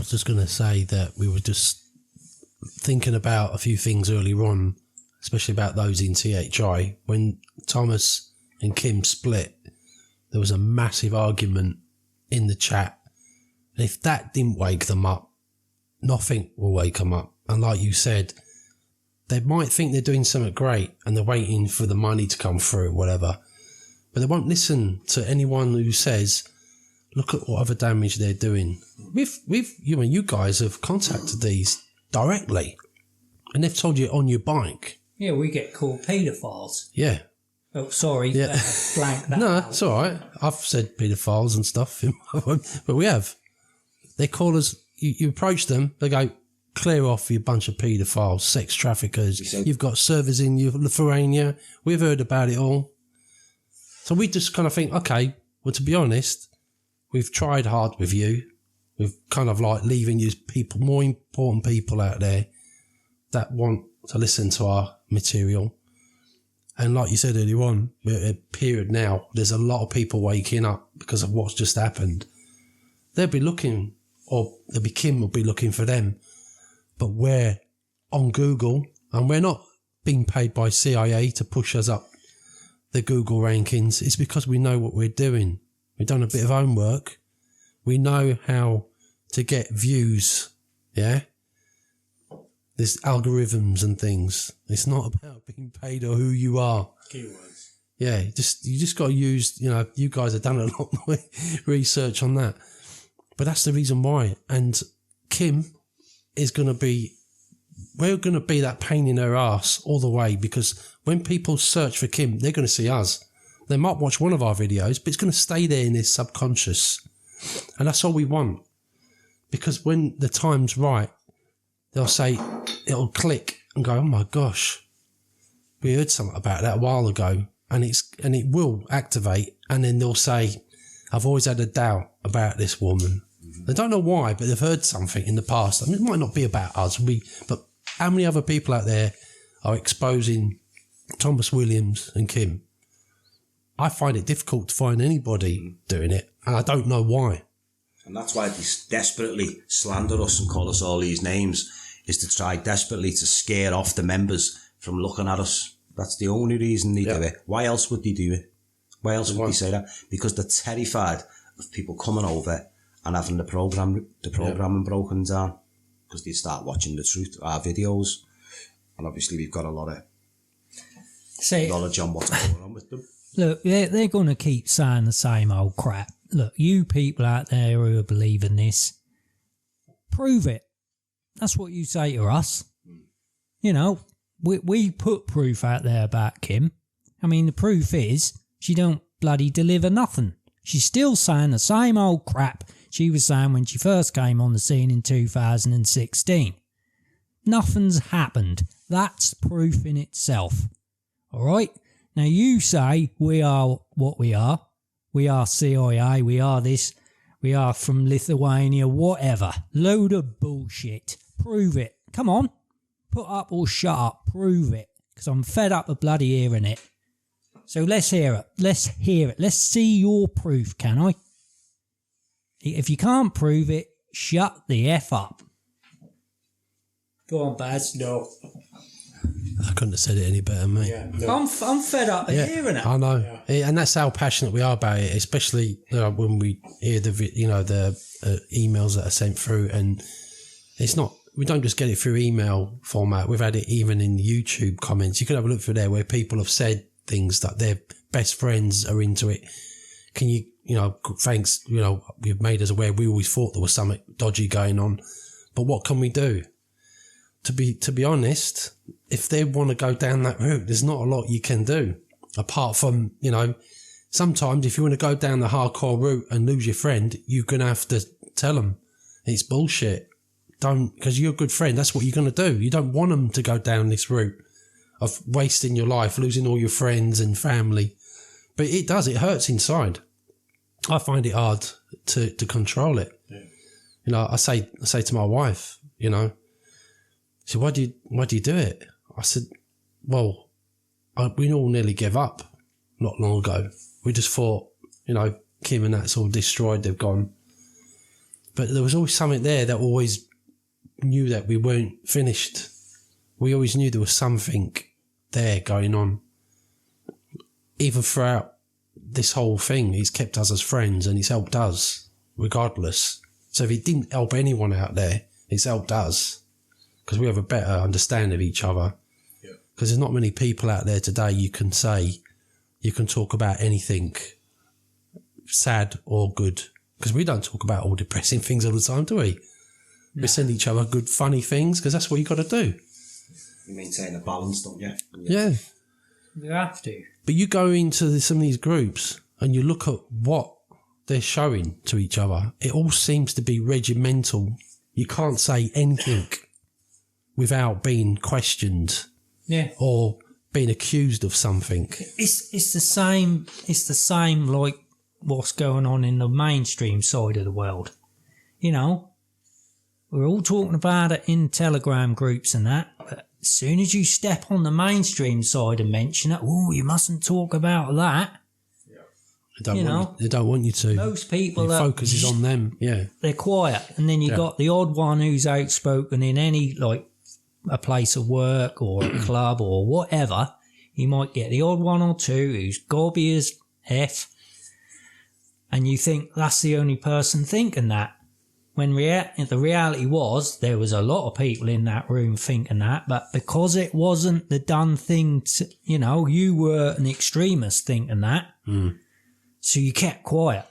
was just going to say that we were just thinking about a few things earlier on, especially about those in THI. When Thomas and Kim split, there was a massive argument in the chat. And if that didn't wake them up, nothing will wake them up. And like you said, they might think they're doing something great and they're waiting for the money to come through or whatever. But they won't listen to anyone who says, look at what other damage they're doing. You guys have contacted these directly and they've told you on your bike. Yeah, we get called paedophiles. Yeah. Oh, sorry. Yeah. Blank that No, out. it's all right. I've said paedophiles and stuff, but we have. They call us, you approach them, they go, clear off, you bunch of paedophiles, sex traffickers. You've got servers in Lithuania. We've heard about it all. So we just kind of think, okay, well, to be honest, we've tried hard with you. We've kind of like leaving you people, more important people out there that want to listen to our material. And like you said earlier on, we're at a period now, there's a lot of people waking up because of what's just happened. They'll be looking, or Kim will be looking for them. But we're on Google and we're not being paid by CIA to push us up the Google rankings. It's because we know what we're doing. We've done a bit of homework. We know how to get views. Yeah. There's algorithms and things. It's not about being paid or who you are. Keywords. Yeah. You just got to use, you guys have done a lot more research on that. But that's the reason why. And Kim is going to be, we're going to be that pain in her ass all the way, because when people search for Kim, they're going to see us. They might watch one of our videos, but it's going to stay there in their subconscious. And that's all we want. Because when the time's right, they'll say, it'll click and go, oh my gosh, we heard something about that a while ago. And it will activate. And then they'll say, I've always had a doubt about this woman. They don't know why, but they've heard something in the past. I mean, it might not be about us, but how many other people out there are exposing Thomas Williams and Kim? I find it difficult to find anybody doing it, and I don't know why. And that's why they desperately slander us and call us all these names, is to try desperately to scare off the members from looking at us. That's the only reason they do it. Why else would they do it? Why else would they say that? Because they're terrified of people coming over and having the programming broken down, because they start watching the truth, our videos, and obviously we've got a lot of knowledge on what's going on with them. Look, they're going to keep saying the same old crap. Look, you people out there who are believing this, prove it. That's what you say to us. We put proof out there about Kim. I mean, the proof is she don't bloody deliver nothing. She's still saying the same old crap she was saying when she first came on the scene in 2016. Nothing's happened. That's proof in itself. All right? Now you say we are what we are. We are CIA. We are this. We are from Lithuania. Whatever. Load of bullshit. Prove it. Come on. Put up or shut up. Prove it. Because I'm fed up of bloody hearing it. So let's hear it. Let's hear it. Let's see your proof, can I? If you can't prove it, shut the F up. Go on, Baz. No. I couldn't have said it any better, mate. Yeah, no. I'm fed up of hearing it. I know. Yeah. And that's how passionate we are about it, especially when we hear the emails that are sent through. And it's not, we don't just get it through email format. We've had it even in YouTube comments. You can have a look through there where people have said things that their best friends are into it. Can you, thanks, you've made us aware. We always thought there was something dodgy going on, but what can we do? To be honest, if they want to go down that route, there's not a lot you can do apart from, sometimes if you want to go down the hardcore route and lose your friend, you're going to have to tell them it's bullshit. Because you're a good friend. That's what you're going to do. You don't want them to go down this route of wasting your life, losing all your friends and family. But it hurts inside. I find it hard to control it. Yeah. I say to my wife, she said, why do you do it? I said, well, we all nearly gave up not long ago. We just thought, Kim and that's all destroyed, they've gone. But there was always something there that always knew that we weren't finished. We always knew there was something there going on. Even throughout this whole thing, he's kept us as friends and he's helped us regardless. So if he didn't help anyone out there, he's helped us because we have a better understanding of each other. Because there's not many people out there today you can talk about anything sad or good. Because we don't talk about all depressing things all the time, do we? No. We send each other good, funny things because that's what you got to do. You maintain a balance, don't you? Yeah. You have to. But you go into some of these groups and you look at what they're showing to each other. It all seems to be regimental. You can't say anything without being questioned. Yeah. Or being accused of something. It's the same. It's the same like what's going on in the mainstream side of the world. You know, we're all talking about it in Telegram groups and that, but as soon as you step on the mainstream side and mention it, oh, you mustn't talk about that. Yeah. They don't want you to. Most people the focus is on them. Yeah. They're quiet. And then you got the odd one who's outspoken in any, like, a place of work or a club or whatever. You might get the odd one or two who's gobby as F, and you think that's the only person thinking that. When the reality was, there was a lot of people in that room thinking that, but because it wasn't the done thing to, you were an extremist thinking that, so you kept quiet.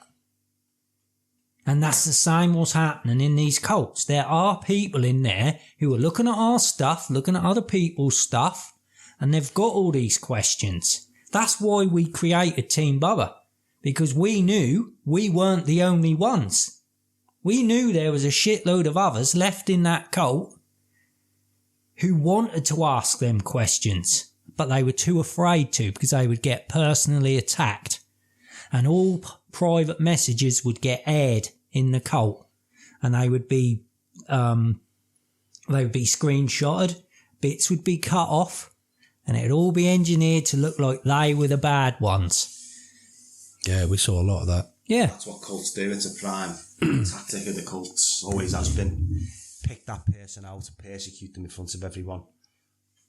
And that's the same what's happening in these cults. There are people in there who are looking at our stuff, looking at other people's stuff, and they've got all these questions. That's why we created Team Bubba, because we knew we weren't the only ones. We knew there was a shitload of others left in that cult who wanted to ask them questions, but they were too afraid to because they would get personally attacked. And all private messages would get aired in the cult, and they would be screenshotted, bits would be cut off, and it'd all be engineered to look like they were the bad ones. Yeah, we saw a lot of that. Yeah. That's what cults do. It's a prime tactic of the cults. Always has been. Pick that person out, persecute them in front of everyone,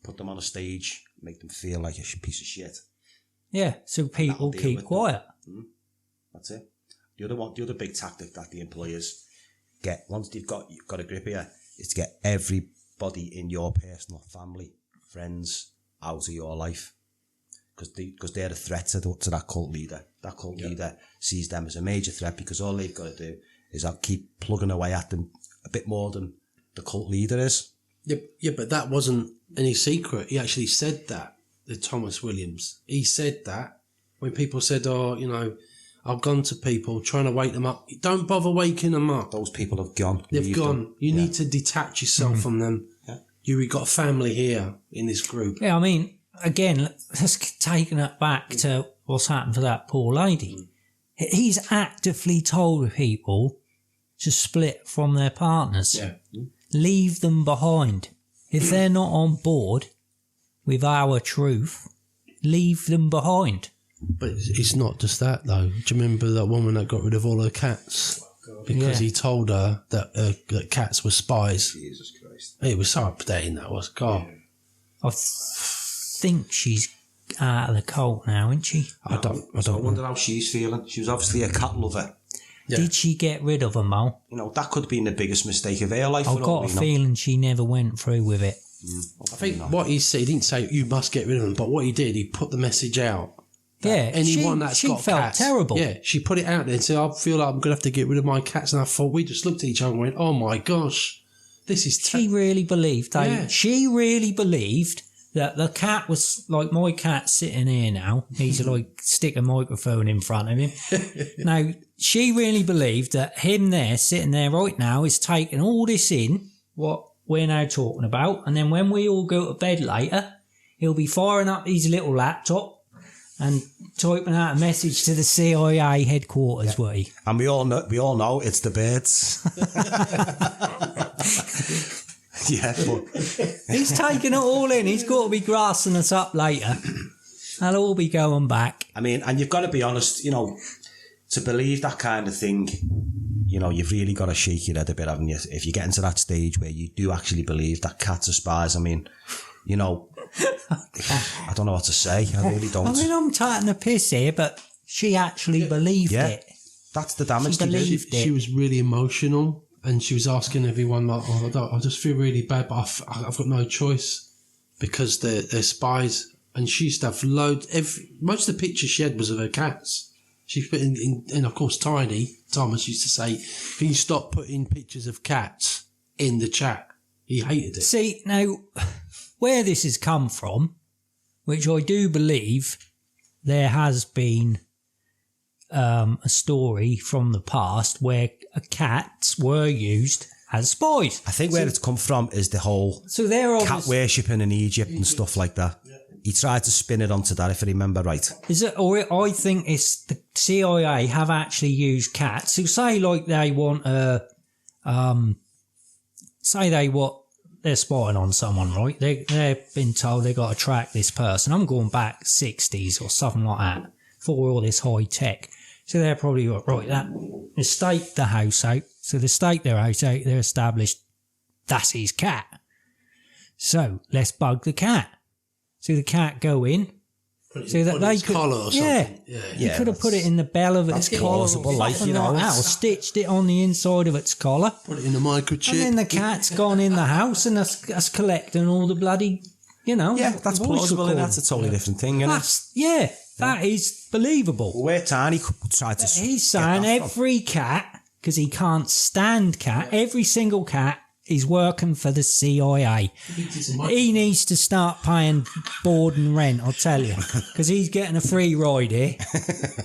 put them on a stage, make them feel like a piece of shit. Yeah, so people keep quiet. That's it. The other big tactic that the employers get, once you've got a grip here, is to get everybody in your personal family, friends, out of your life. Because they're a threat to that cult leader. That cult leader sees them as a major threat because all they've got to do is keep plugging away at them a bit more than the cult leader is. Yeah, but that wasn't any secret. He actually said that, the Thomas Williams. He said that when people said, I've gone to people trying to wake them up. Don't bother waking them up. Those people have gone. They've gone. You need to detach yourself from them. Yeah. You've got a family here in this group. Yeah, I mean, again, let's take it back to what's happened to that poor lady. He's actively told people to split from their partners. Yeah. Leave them behind. If they're not on board with our truth, leave them behind. But it's not just that, though. Do you remember that woman that got rid of all her cats? Because he told her that cats were spies. Jesus Christ. It was so upsetting, that was. God. I think she's out of the cult now, isn't she? I wonder how she's feeling. She was obviously a cat lover. Yeah. Did she get rid of them all? That could have been the biggest mistake of her life. I've got a feeling she never went through with it. I think what he said, he didn't say you must get rid of them, but what he did, he put the message out. Yeah, anyone she got felt cats, terrible. Yeah, she put it out there and said, I feel like I'm going to have to get rid of my cats. And I thought, we just looked at each other and went, oh my gosh, this is... She really believed, she really believed that the cat was like my cat sitting here now. He's like stick a microphone in front of him. Now, she really believed that him there, sitting there right now, is taking all this in, what we're now talking about. And then when we all go to bed later, he'll be firing up his little laptop and typing out a message to the CIA headquarters, way. And we all know it's the birds. Yeah, but he's taking it all in. He's got to be grassing us up later. They'll all be going back. I mean, and you've got to be honest, to believe that kind of thing, you know, you've really got to shake your head a bit, haven't you? If you get into that stage where you do actually believe that cats are spies, I mean, you know, I don't know what to say. I really don't. I mean, I'm taking a piss here, but she actually believed it. That's the damage. She was really emotional, and she was asking everyone like, I just feel really bad, but I've got no choice because they're spies. And she used to have most of the pictures she had was of her cats. She put in, and of course, Thomas used to say, "Can you stop putting pictures of cats in the chat?" He hated it. See, now, where this has come from, which I do believe there has been a story from the past where cats were used as spies. I think where it's come from is the whole cat worshipping in Egypt and stuff like that. Yeah. He tried to spin it onto that, if I remember right. Is it? Or I think it's the CIA have actually used cats. So say like they want they're spying on someone, right? They've been told they got to track this person. I'm going back 60s or something like that for all this high tech. So they're probably right. They stake the house out. So they stake their house out. They're established. That's his cat. So let's bug the cat. So the cat go in. So that they could, collar or something. You could have put it in the bell of its collar, or stitched it on the inside of its collar. Put it in a microchip. And then the cat's gone in the house and that's collecting all the bloody, you know. Yeah, that's plausible, and that's a totally different thing, isn't it? That is believable. Well, where Tiny tried to... He's saying every cat, because he can't stand cat, every single cat is working for the CIA. He needs to start paying board and rent, I'll tell you, because he's getting a free ride here,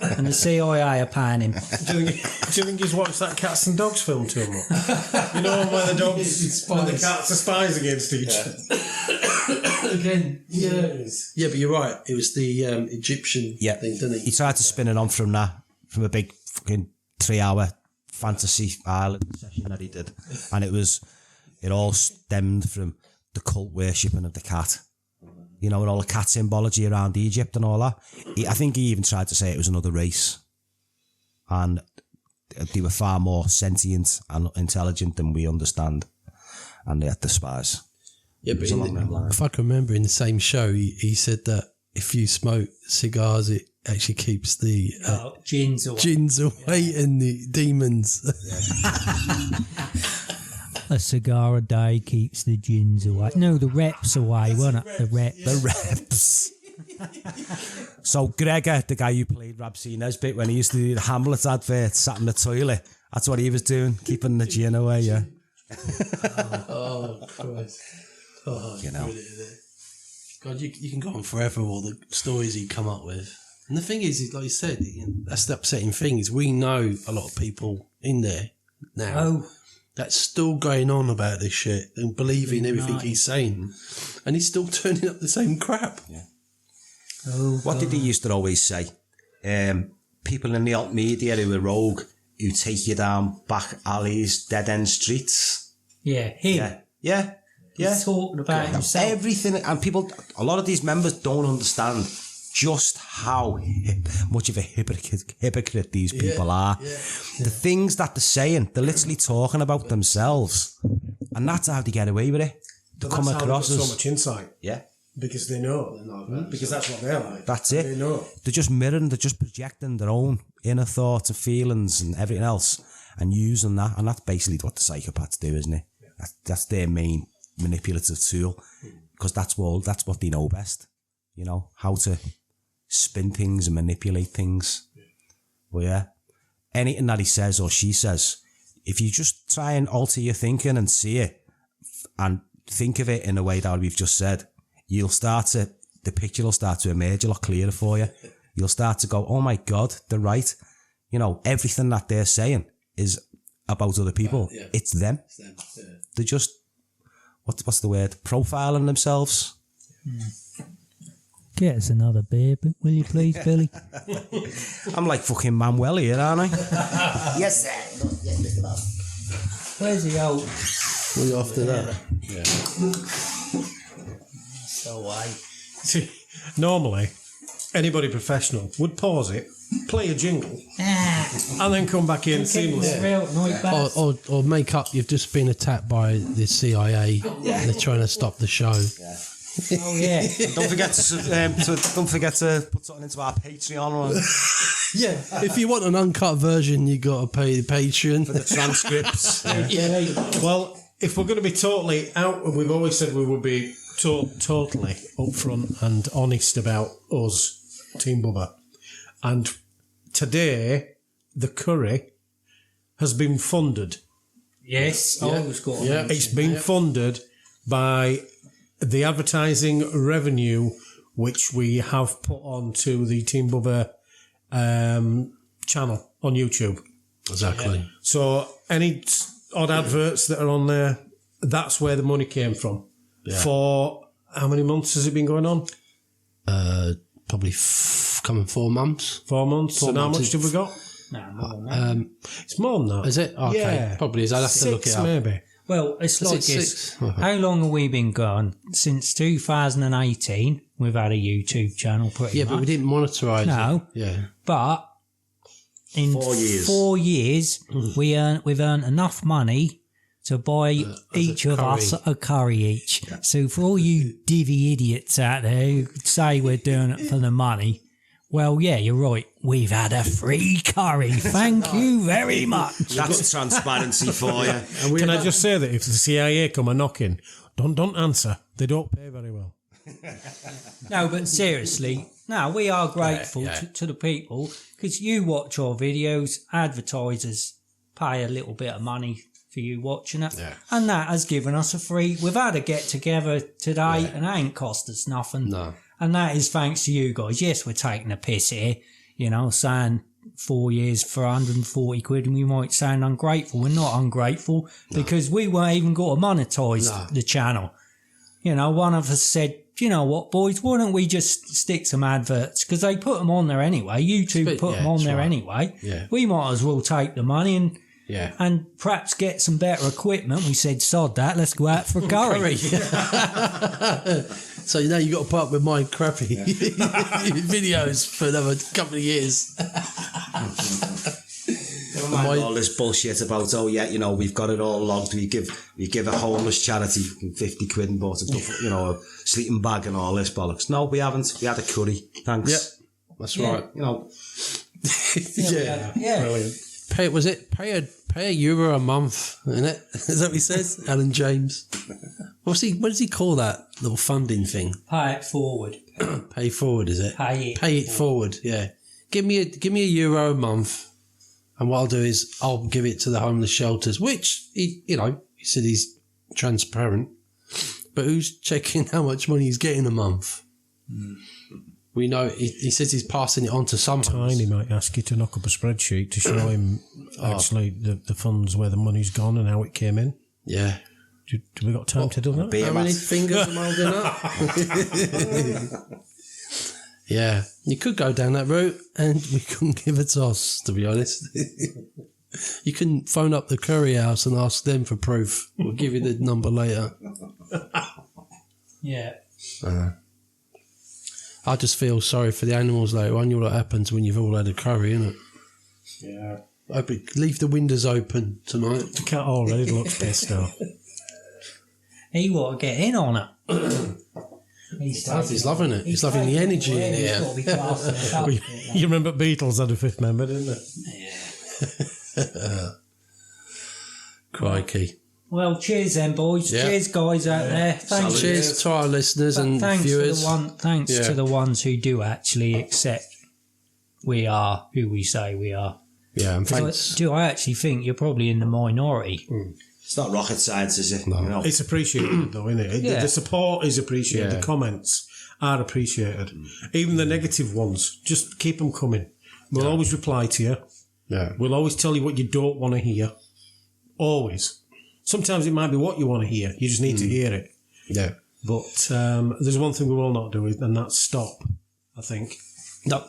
and the CIA are paying him. Do you think he's watched that Cats and Dogs film too much? You know, where the dogs and the cats are spies against each other. Again, yeah, but you're right. It was the Egyptian thing, didn't he? He tried to spin it on from a big fucking 3-hour fantasy island session that he did, and it all stemmed from the cult worshipping of the cat. You know, and all the cat symbology around Egypt and all that. I think he even tried to say it was another race. And they were far more sentient and intelligent than we understand. And they had the spies. Yeah, but if I can remember in the same show, he said that if you smoke cigars, it actually keeps the jinns away and the demons. A cigar a day keeps the jinns away. No, the reps away, wasn't it? The reps. So Gregor, the guy who played Rabsy Nesbitt when he used to do the Hamlet advert, sat in the toilet. That's what he was doing, keeping the gin away, yeah. Oh, Christ. Oh, you know. God, you can go on forever all the stories he'd come up with. And the thing is like you said, that's the upsetting thing, is we know a lot of people in there now that's still going on about this shit and believing everything he's saying. And he's still turning up the same crap. Yeah. What did he used to always say? People in the alt media who are rogue, who take you down back alleys, dead-end streets. Yeah, him. Yeah. He's talking about himself. Everything. And people, a lot of these members don't understand just how much of a hypocrite these people are. Yeah. The things that they're saying, they're literally talking about themselves. And that's how they get away with it. They come across as so much insight. Yeah. Because they know. Because that's what they're like. That's it. They know. They're just mirroring, they're just projecting their own inner thoughts and feelings and everything else and using that. And that's basically what the psychopaths do, isn't it? Yeah. That's their main manipulative tool. Because that's what they know best. You know, how to spin things and manipulate things. Well, yeah. Anything that he says or she says, if you just try and alter your thinking and see it and think of it in a way that we've just said, the picture will start to emerge a lot clearer for you. You'll start to go, oh my God, they're right. You know, everything that they're saying is about other people. Yeah. It's them. Yeah. They're just, what's the word? Profiling themselves. Get us another beer, will you please, Billy? I'm like fucking Manuel here, aren't I? Yes, sir. Where's the old? We're after that. Yeah. So why? See, normally, anybody professional would pause it, play a jingle, and then come back in seamlessly. Or make up you've just been attacked by the CIA. They're trying to stop the show. Oh yeah. And don't forget to put something into our Patreon. Or Yeah, if you want an uncut version, you got to pay the Patreon for the transcripts. Well, if we're going to be totally out, we've always said we would be totally upfront and honest about us, Team Bubba. And today, the curry has been funded. Yes. It's been funded by the advertising revenue which we have put onto the Team Bubba channel on YouTube. Exactly. So any odd adverts that are on there, that's where the money came from. Yeah. For how many months has it been going on? Probably coming 4 months. 4 months. And how much have we got? No, more than that. It's more than that. Is it? Okay. Yeah. Probably is. I'll have to look it up. Maybe. Well, it's like this. 6? How long have we been going? Since 2018, we've had a YouTube channel pretty much. But we didn't monetize it. No. Yeah. But in 4 years, we've earned enough money to buy each of us a curry each. Yeah. So for all you divvy idiots out there who say we're doing it for the money, well, yeah, you're right. We've had a free curry. Thank you very much. That's transparency for you. And can I just say that if the CIA come a knocking, don't answer. They don't pay very well. No, but seriously, no, we are grateful to the people because you watch our videos, advertisers pay a little bit of money for you watching it, and that has given us a free. We've had a get together today, and it ain't cost us nothing. No, and that is thanks to you guys. Yes, we're taking a piss here, you know, saying 4 years for 140 quid, and we might sound ungrateful. We're not ungrateful because we weren't even got to monetize the channel. You know, one of us said, you know what, boys, why don't we just stick some adverts? Because they put them on there anyway. YouTube put them on there anyway. Yeah. We We might as well take the money and perhaps get some better equipment. We said, sod that, let's go out for a curry. So now you've got to put up with my crappy videos for another couple of years. All this bullshit about, you know, we've got it all logged. We give a homeless charity 50 quid and bought a sleeping bag and all this bollocks. No, we haven't. We had a curry. Thanks. Yep, that's right. You know. Yeah. Brilliant. Pay €1 a month, isn't it? Is that what he says? Alan James. What does he call that little funding thing? Pay it forward. Pay forward, is it? Pay it forward. Yeah. Give me €1 a month, and what I'll do is I'll give it to the homeless shelters. Which he said he's transparent, but who's checking how much money he's getting a month? We know he says he's passing it on to someone. Tiny might ask you to knock up a spreadsheet to show him actually the funds where the money's gone and how it came in. Yeah. Do we got time to do that? How many fingers am I holding up? Yeah. You could go down that route and we couldn't give a toss, to be honest. You can phone up the curry house and ask them for proof. We'll give you the number later. Yeah. I just feel sorry for the animals later on. You know what happens when you've all had a curry, innit? Yeah. Leave the windows open tonight. The cat already looks pissed now. He want to get in on it. He's loving it. He's loving the energy in here. You remember Beatles had a fifth member, didn't they? Yeah. Crikey. Well, cheers then, boys. Yeah. Cheers, guys out there. Thanks. Cheers to our listeners and viewers. Thanks to the ones who do actually accept we are who we say we are. Yeah, and thanks. I actually think you're probably in the minority. It's not rocket science, is it? No. You know? It's appreciated, though, isn't it? Yeah. The support is appreciated. Yeah. The comments are appreciated. Even the negative ones, just keep them coming. We'll always reply to you. Yeah. We'll always tell you what you don't want to hear. Always. Sometimes it might be what you want to hear. You just need to hear it. Yeah. But there's one thing we will not do, and that's stop, I think. No,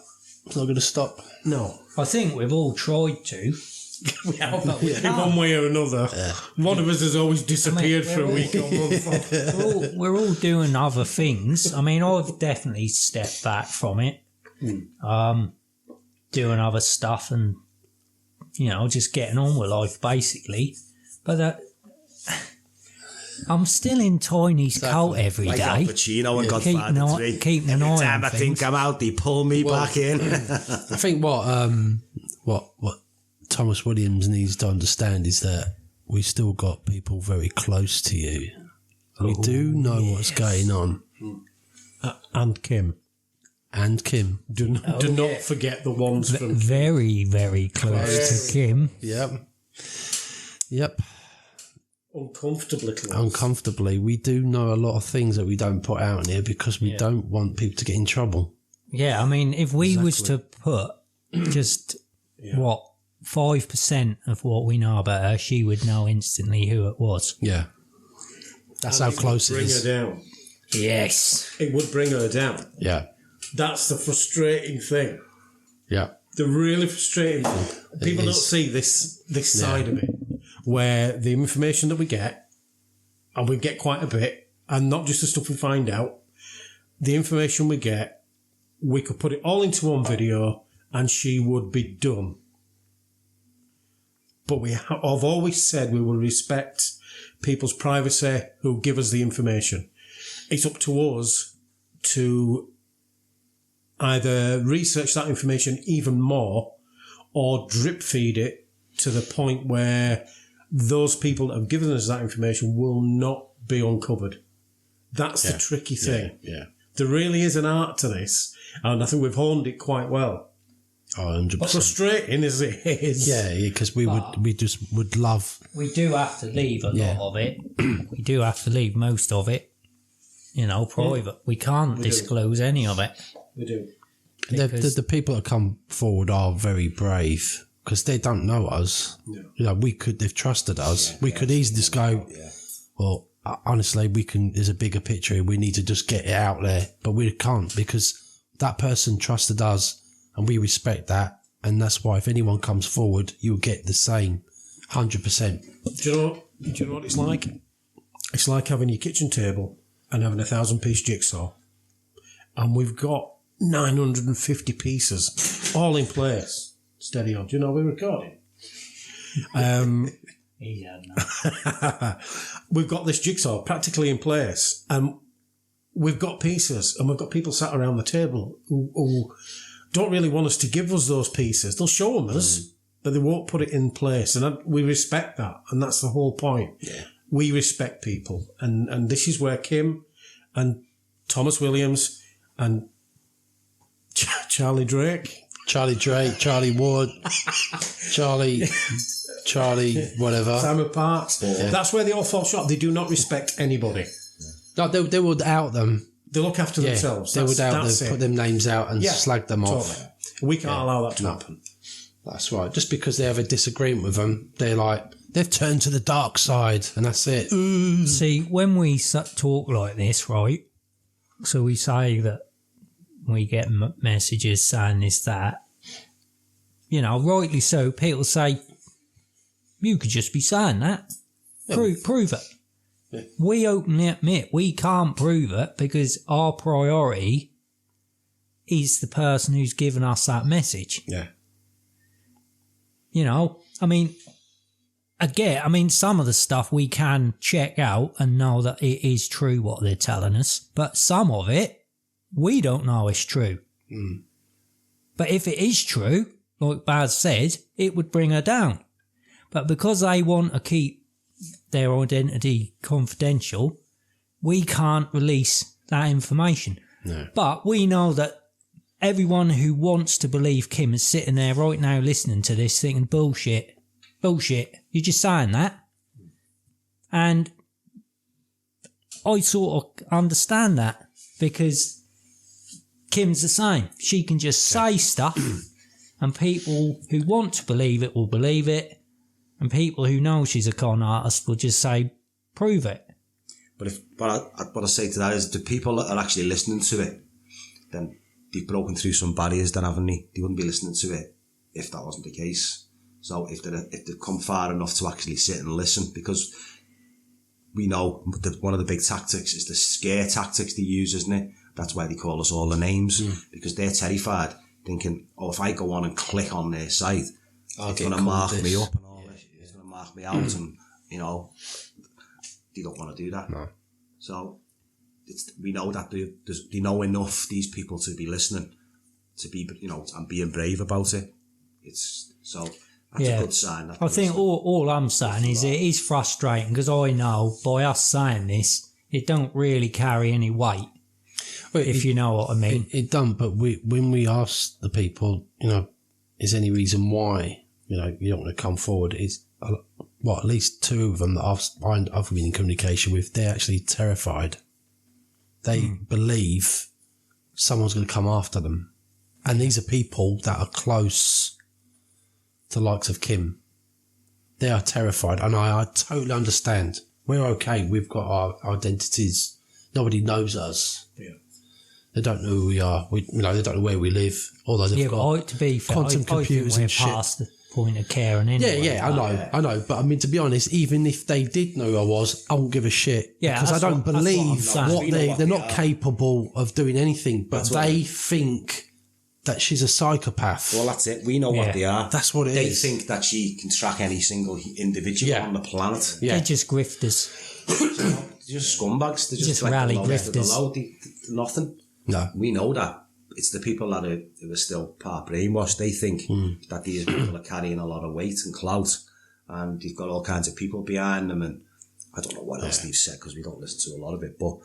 it's not going to stop. No. I think we've all tried to. We have, but we can't. In one way or another. Yeah. One of us has always disappeared for a week or month. We're all doing other things. I mean, I've definitely stepped back from it. doing other stuff and, you know, just getting on with life, basically. But I'm still in Tiny's cult every day. Like Al Pacino and Godfather 3. Keeping an eye on time I things. think I'm out, they pull me back in. I think what Thomas Williams needs to understand is that we still got people very close to you. We do know what's going on. And Kim. And Kim. Do not forget the ones from Very, very close to Kim. Yep. uncomfortably close. Uncomfortably. We do know a lot of things that we don't put out here because we don't want people to get in trouble. Yeah, I mean, if we was to put just, 5% of what we know about her, she would know instantly who it was. Yeah. That's how close it is. Bring her down. Yes. It would bring her down. Yeah. That's the frustrating thing. Yeah. The really frustrating thing. People don't see this side of it, where the information that we get, and we get quite a bit, and not just the stuff we find out, the information we get, we could put it all into one video and she would be done. But I've always said we will respect people's privacy who give us the information. It's up to us to either research that information even more or drip feed it to the point where those people that have given us that information will not be uncovered. That's the tricky thing. Yeah. There really is an art to this, and I think we've honed it quite well. Oh, 100%. Frustrating as it is. Yeah, because we just would love. We do have to leave a lot of it. We do have to leave most of it, private. We can't disclose any of it. We do. The people that come forward are very brave because they don't know us. Yeah. They've trusted us. We could easily just go, well, honestly, there's a bigger picture here. We need to just get it out there. But we can't because that person trusted us and we respect that. And that's why if anyone comes forward, you'll get the same 100%. Do you know what it's like? It's like having your kitchen table and having a 1,000-piece jigsaw. And we've got 950 pieces all in place. Steady on. Do you know we're recording? We've got this jigsaw practically in place and we've got pieces and we've got people sat around the table who don't really want us to give us those pieces. They'll show them us, but they won't put it in place. And we respect that. And that's the whole point. Yeah. We respect people. And this is where Kim and Thomas Williams and Charlie Drake, Charlie Ward, Charlie whatever. Simon Parks. Yeah. That's where they all fall short. They do not respect anybody. No, they would out them. They look after themselves. They would out them, put them names out and slag them off. We can't allow that to happen. That's right. Just because they have a disagreement with them, they've turned to the dark side and that's it. See, when we talk like this, right, so we say that we get messages saying this, that, rightly so, people say, you could just be saying that. Prove it. Yeah. We openly admit we can't prove it because our priority is the person who's given us that message. Yeah. Some of the stuff we can check out and know that it is true what they're telling us, but some of it, we don't know it's true. But if it is true, like Baz said, it would bring her down. But because they want to keep their identity confidential, we can't release that information. No. But we know that everyone who wants to believe Kim is sitting there right now listening to this thinking, bullshit, you're just saying that. And I sort of understand that because Kim's the same. She can just say stuff and people who want to believe it will believe it. And people who know she's a con artist will just say, prove it. But what I say to that is the people that are actually listening to it, then they've broken through some barriers then, haven't they? They wouldn't be listening to it if that wasn't the case. So if they've come far enough to actually sit and listen, because we know that one of the big tactics is the scare tactics they use, isn't it? That's why they call us all the names, because they're terrified, thinking, oh, if I go on and click on their site, it's going to mark me up and all this. It's going to mark me out, and, you know, they don't want to do that. No. So we know that they know enough, these people, to be listening, to be, you know, and being brave about it. That's a good sign. I think all I'm saying is it is frustrating, because I know by us saying this, it don't really carry any weight. Well, if you know what I mean. It don't, but when we ask the people, you know, is any reason why, you know, you don't want to come forward, is, at least 2 of them that I've been in communication with, they're actually terrified. They believe someone's going to come after them. And these are people that are close to the likes of Kim. They are terrified, and I totally understand. We're okay. We've got our identities. Nobody knows us. Yeah. They don't know who we are. They don't know where we live. Although they've got to be fair, quantum computers and shit. Past the point of caring anyway. I know. But I mean, to be honest, even if they did know who I was, I wouldn't give a shit. Yeah, because I don't believe they're not are. Capable of doing anything. But they think that she's a psychopath. Well, that's it. We know what they are. That's what it is. They think that she can track any single individual on the planet. Yeah. They're just grifters. They're just scumbags. They're just like rally grifters. Nothing. No. We know that. It's the people that are still part brainwashed. They think that these people are carrying a lot of weight and clout, and they've got all kinds of people behind them. And I don't know what else they've said, because we don't listen to a lot of it. But,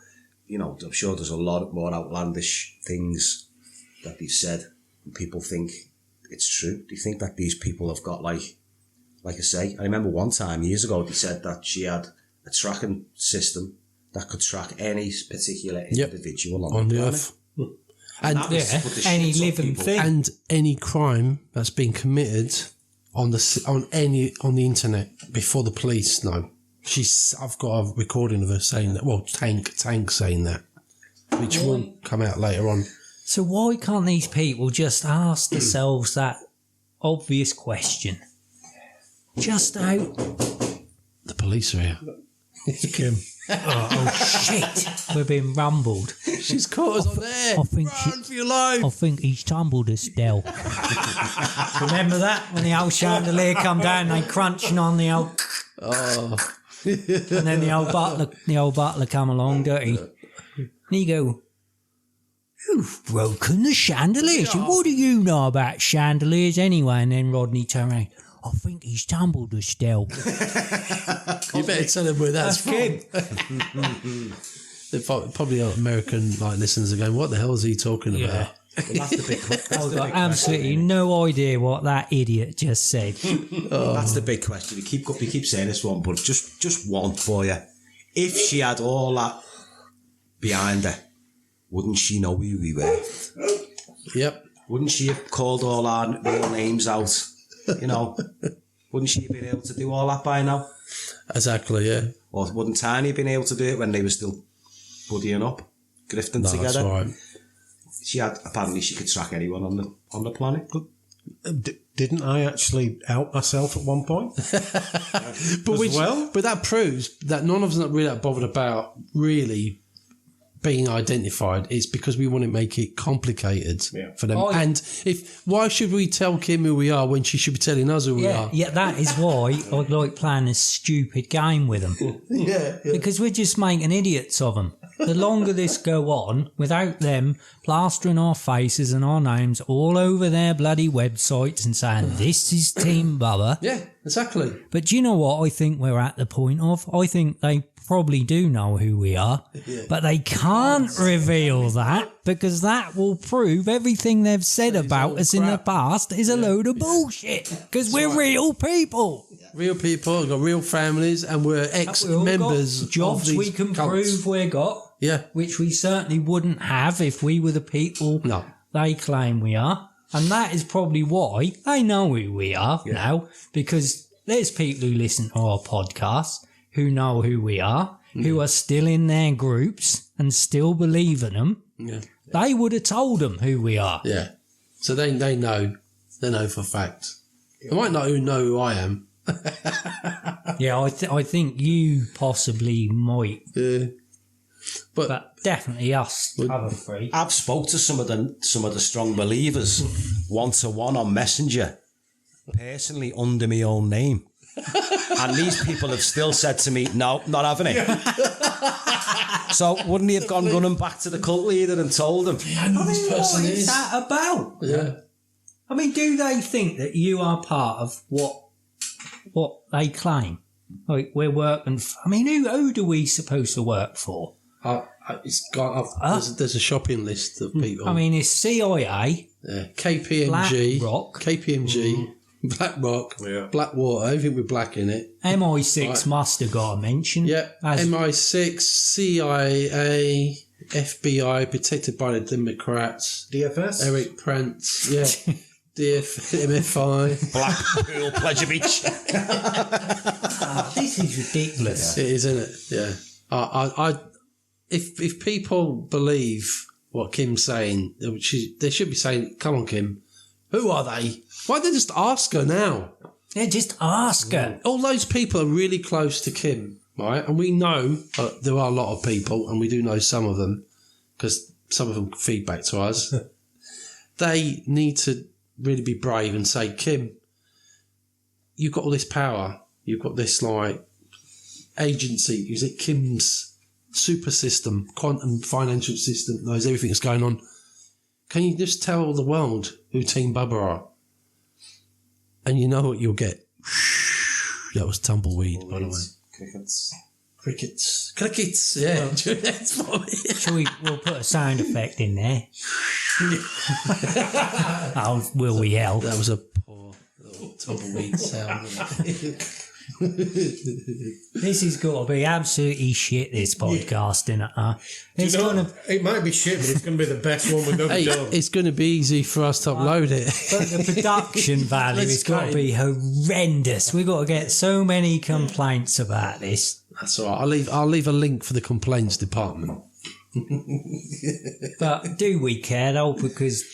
you know, I'm sure there's a lot more outlandish things that they've said, and people think it's true. They think that these people have got, like I say, I remember one time years ago, they said that she had a tracking system that could track any particular individual on the planet. Earth. And any living thing. And any crime that's been committed on the internet before the police know. I've got a recording of her saying that. Well, Tank saying that, which will come out later on. So why can't these people just ask themselves that obvious question? Just out. The police are here. It's Kim. Oh shit! We're being rumbled. She's caught us on there. Run for your life. I think he's tumbled us, Del. Remember that when the old chandelier come down, they crunching on the old. Oh. And then the old butler come along, dirty. And he go, "You've broken the chandelier." So what do you know about chandeliers anyway? And then Rodney turned around. I think he's tumbled us, Del. You better tell him where that's from. Probably American listeners are going, what the hell is he talking about? Well, that's the big question. I've got absolutely no idea what that idiot just said. That's the big question. We keep saying this one, but just one for you. If she had all that behind her, wouldn't she know who we were? Yep. Wouldn't she have called all our real names out? You know, wouldn't she have been able to do all that by now? Exactly, yeah. Or wouldn't Tiny have been able to do it when they were still buddying up, grifting together? That's right. Apparently she could track anyone on the planet. Didn't I actually out myself at one point? But that proves that none of us are really that bothered about really being identified. It's because we want to make it complicated for them. And why should we tell Kim who we are when she should be telling us who we are? Yeah, that is why I like playing this stupid game with them. Yeah. Because we're just making idiots of them. The longer this go on, without them plastering our faces and our names all over their bloody websites and saying, this is Team Bubba. Yeah, exactly. But do you know what I think we're at the point of? I think they probably do know who we are, but they can't reveal that because that will prove everything they've said about us in the past is a load of bullshit because we're real people. Real people, we've got real families, and we're ex-members of jobs these we can cults. prove we got, which we certainly wouldn't have if we were the people they claim we are. And that is probably why they know who we are now, because there's people who listen to our podcast who know who we are, who are still in their groups and still believe in them. Yeah. They would have told them who we are. Yeah. So they know. They know for a fact. They might not know who I am. Yeah, I think you possibly might. Yeah. But definitely us other three. I've spoke to some of the strong believers one-to-one on Messenger, personally under my own name. And these people have still said to me, no, not having it. So wouldn't he have gone running back to the cult leader and told him? I mean, what is that about? Yeah. I mean, do they think that you are part of what they claim? Like, we're working... I mean, who do we supposed to work for? There's a shopping list of people. I mean, it's CIA, KPMG, BlackRock, BlackRock, Blackwater, everything with black in it. MI6 must have got a mention. Yeah, MI6, CIA, FBI, protected by the Democrats. DFS? Eric Prince, MFI. Blackpool, Pleasure Beach. This is ridiculous. It is, isn't it? Yeah. If people believe what Kim's saying, they should be saying, come on, Kim, who are they? Why don't they just ask her now? Yeah, just ask her. All those people are really close to Kim, right? And we know there are a lot of people, and we do know some of them, because some of them feedback to us. They need to really be brave and say, Kim, you've got all this power. You've got this, agency. Is it Kim's super system, quantum financial system, knows everything that's going on? Can you just tell the world who Team Bubba are? And you know what you'll get. That was tumbleweed, by the way. Crickets, yeah. That's funny. We'll put a sound effect in there. Will we yell? That was a poor little tumbleweed sound. This has got to be absolutely shit, this podcast, innit? It might be shit, but it's going to be the best one we've ever done. It's going to be easy for us to upload it. But the production value has got to be horrendous. We've got to get so many complaints about this. That's all right. I'll leave a link for the complaints department. But do we care, though? Because,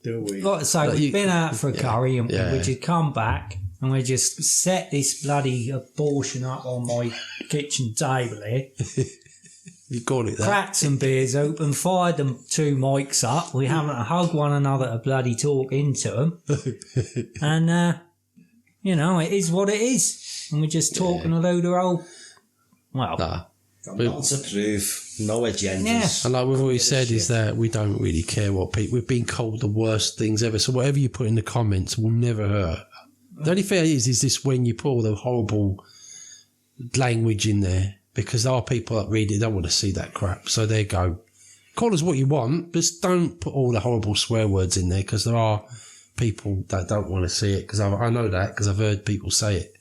like I say, we've been out for a curry and we just come back and we just set this bloody abortion up on my kitchen table here. You call it that. Cracked some beers open, fired them 2 mics up. We haven't hugged one another to bloody talk into them. And, it is what it is. And we're just talking a load of old... Well... Not to prove, no agendas. Yeah. And like we've always said, is that we don't really care what people... We've been called the worst things ever. So whatever you put in the comments will never hurt. The only thing is this when you put all the horrible language in there, because there are people that read it, don't want to see that crap. So there you go. Call us what you want, but just don't put all the horrible swear words in there, because there are people that don't want to see it, because I know that, because I've heard people say it.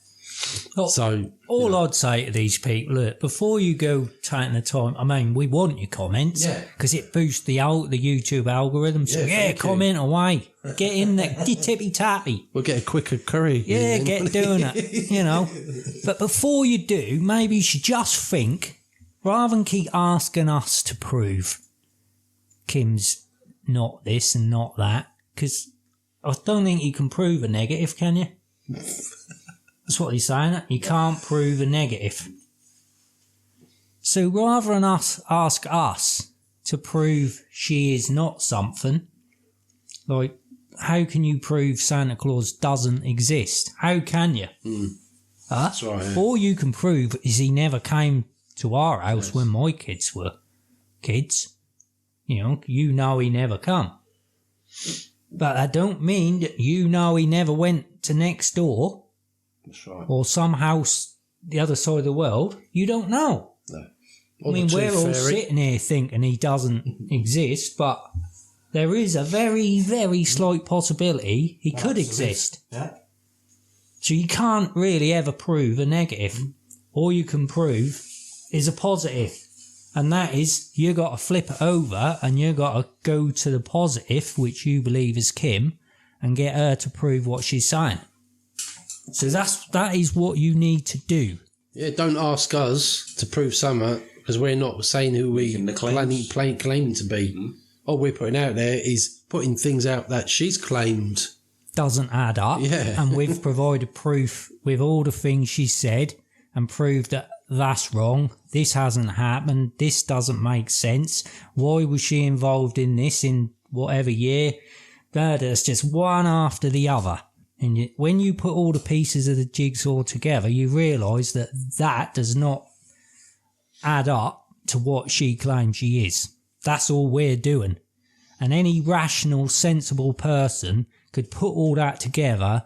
Well, I'd say to these people, look, before you go taking the time, I mean, we want your comments because it boosts the YouTube algorithm. So comment away, get in there, tippy tappy. We'll get a quicker curry. Yeah, get doing it. But before you do, maybe you should just think, rather than keep asking us to prove Kim's not this and not that, because I don't think you can prove a negative, can you? That's what he's saying. You can't prove a negative. So rather than ask us to prove she is not something, like, how can you prove Santa Claus doesn't exist? How can you? That's right. Yeah. All you can prove is he never came to our house when my kids were kids. You know he never come. But that don't mean that he never went to next door. That's right. Or some house the other side of the world. You don't know. No. I mean, we're all sitting here thinking he doesn't exist, but there is a very, very slight possibility he could exist. Yeah. So you can't really ever prove a negative. All you can prove is a positive. And that is, you got to flip it over and you got to go to the positive, which you believe is Kim, and get her to prove what she's saying. So that is what you need to do. Yeah, don't ask us to prove something, because we're not saying who we claim to be. All we're putting out there is putting things out that she's claimed. Doesn't add up. Yeah. And we've provided proof with all the things she said and proved that that's wrong. This hasn't happened. This doesn't make sense. Why was she involved in this in whatever year? There's just one after the other. And when you put all the pieces of the jigsaw together, you realise that that does not add up to what she claims she is. That's all we're doing. And any rational, sensible person could put all that together,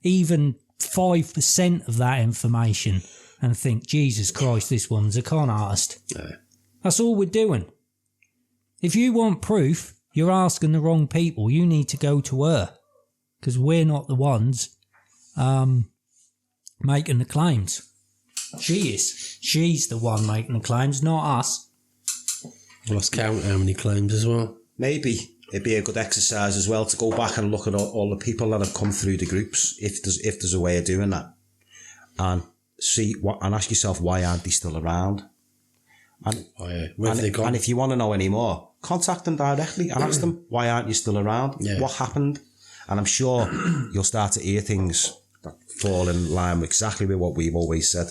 even 5% of that information, and think, Jesus Christ, this woman's a con artist. No. That's all we're doing. If you want proof, you're asking the wrong people. You need to go to her, because we're not the ones making the claims. She is. She's the one making the claims, not us. Lost count how many claims as well. Maybe it'd be a good exercise as well to go back and look at all the people that have come through the groups, if there's a way of doing that, and see and ask yourself, why aren't they still around? And, Where have they gone? And if you want to know any more, contact them directly and ask them, why aren't you still around? Yeah. What happened? And I'm sure you'll start to hear things that fall in line with exactly with what we've always said.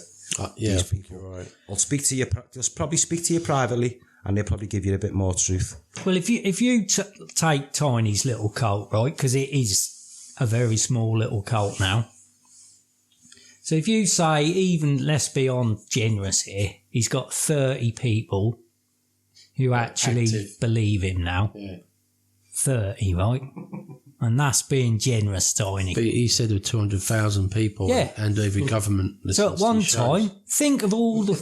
Yeah, These people. you're right. I'll speak to you. Just probably speak to you privately, and they'll probably give you a bit more truth. Well, if you take Tiny's little cult, right, because it is a very small little cult now. So if you say, even, let's be generous here, he's got 30 people who actually believe him now. Yeah. 30, right? And that's being generous, Tiny. But he said there were 200,000 people, and every government. So at one time, think of all the.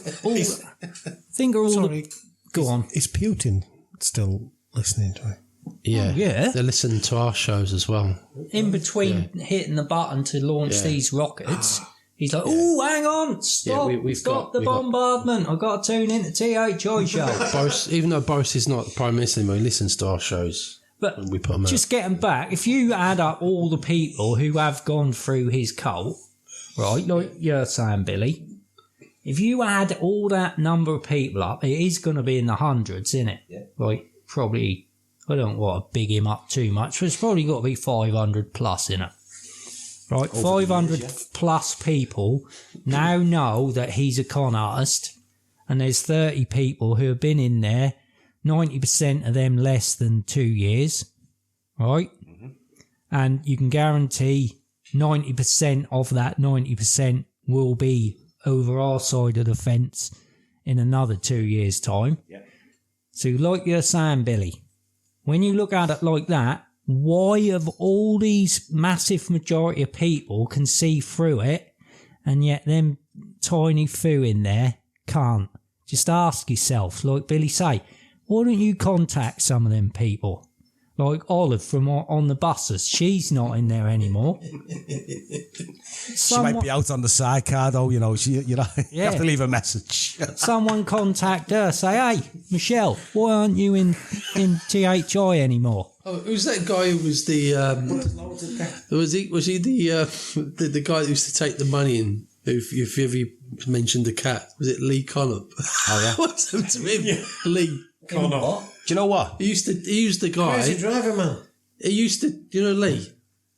Go on. Is Putin still listening to it? Yeah, yeah. They're listening to our shows as well. In between hitting the button to launch these rockets, he's like, "Oh, hang on, stop! Stop the bombardment! I've got to tune in to THI show." Boris, even though Boris is not the Prime Minister anymore, he listens to our shows. But we put them just getting back, if you add up all the people who have gone through his cult, right, like you're saying, Billy, if you add all that number of people up, it is going to be in the hundreds, isn't it? Yeah. Right, probably, I don't want to big him up too much, but it's probably got to be 500 plus in it. Right, 500 plus people now know that he's a con artist, and there's 30 people who have been in there, 90% of them less than 2 years, right? Mm-hmm. And you can guarantee 90% of that 90% will be over our side of the fence in another 2 years' time. Yeah. So like you're saying, Billy, when you look at it like that, why of all these massive majority of people can see through it, and yet them tiny few in there can't? Just ask yourself, like Billy say, why don't you contact some of them people? Like Olive from On the Buses. She's not in there anymore. She might be out on the sidecar though, you have to leave a message. Someone contact her, say, hey, Michelle, why aren't you in THI anymore? Oh, who's that guy who was the was he the guy that used to take the money in? If you ever mentioned the cat, was it Lee Connop? Oh yeah. What's happened to him? Yeah. Lee Connop. Do you know what? He used the guy. Crazy driver, man. He used to, Lee?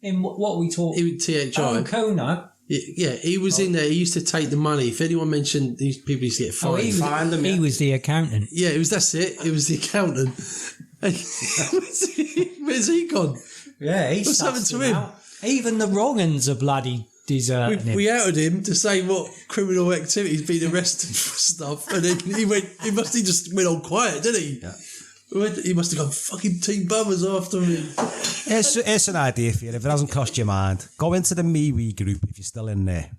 In what we talk? He would THI. Oh, Kono. Yeah, he was in there. He used to take the money. If anyone mentioned these people used to get fined. He was the accountant. Yeah, that's it. It was the accountant. Where's he gone? Yeah, what's happened to him? Even the wrong uns are bloody deserting him. We outed him to say what criminal activity he's been arrested for stuff, and then he just went on quiet, didn't he? Yeah. He must have gone, fucking Team Bubbers after me. It's an idea for you. If it hasn't crossed your mind, go into the MeWe group if you're still in there.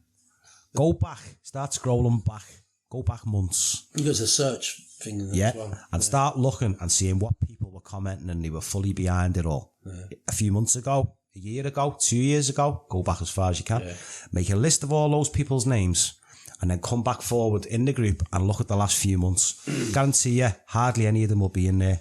Go back. Start scrolling back. Go back months. There's a search thing in there as well. And start looking and seeing what people were commenting and they were fully behind it all. Yeah. A few months ago, a year ago, 2 years ago, go back as far as you can. Yeah. Make a list of all those people's names and then come back forward in the group and look at the last few months. Guarantee you, hardly any of them will be in there.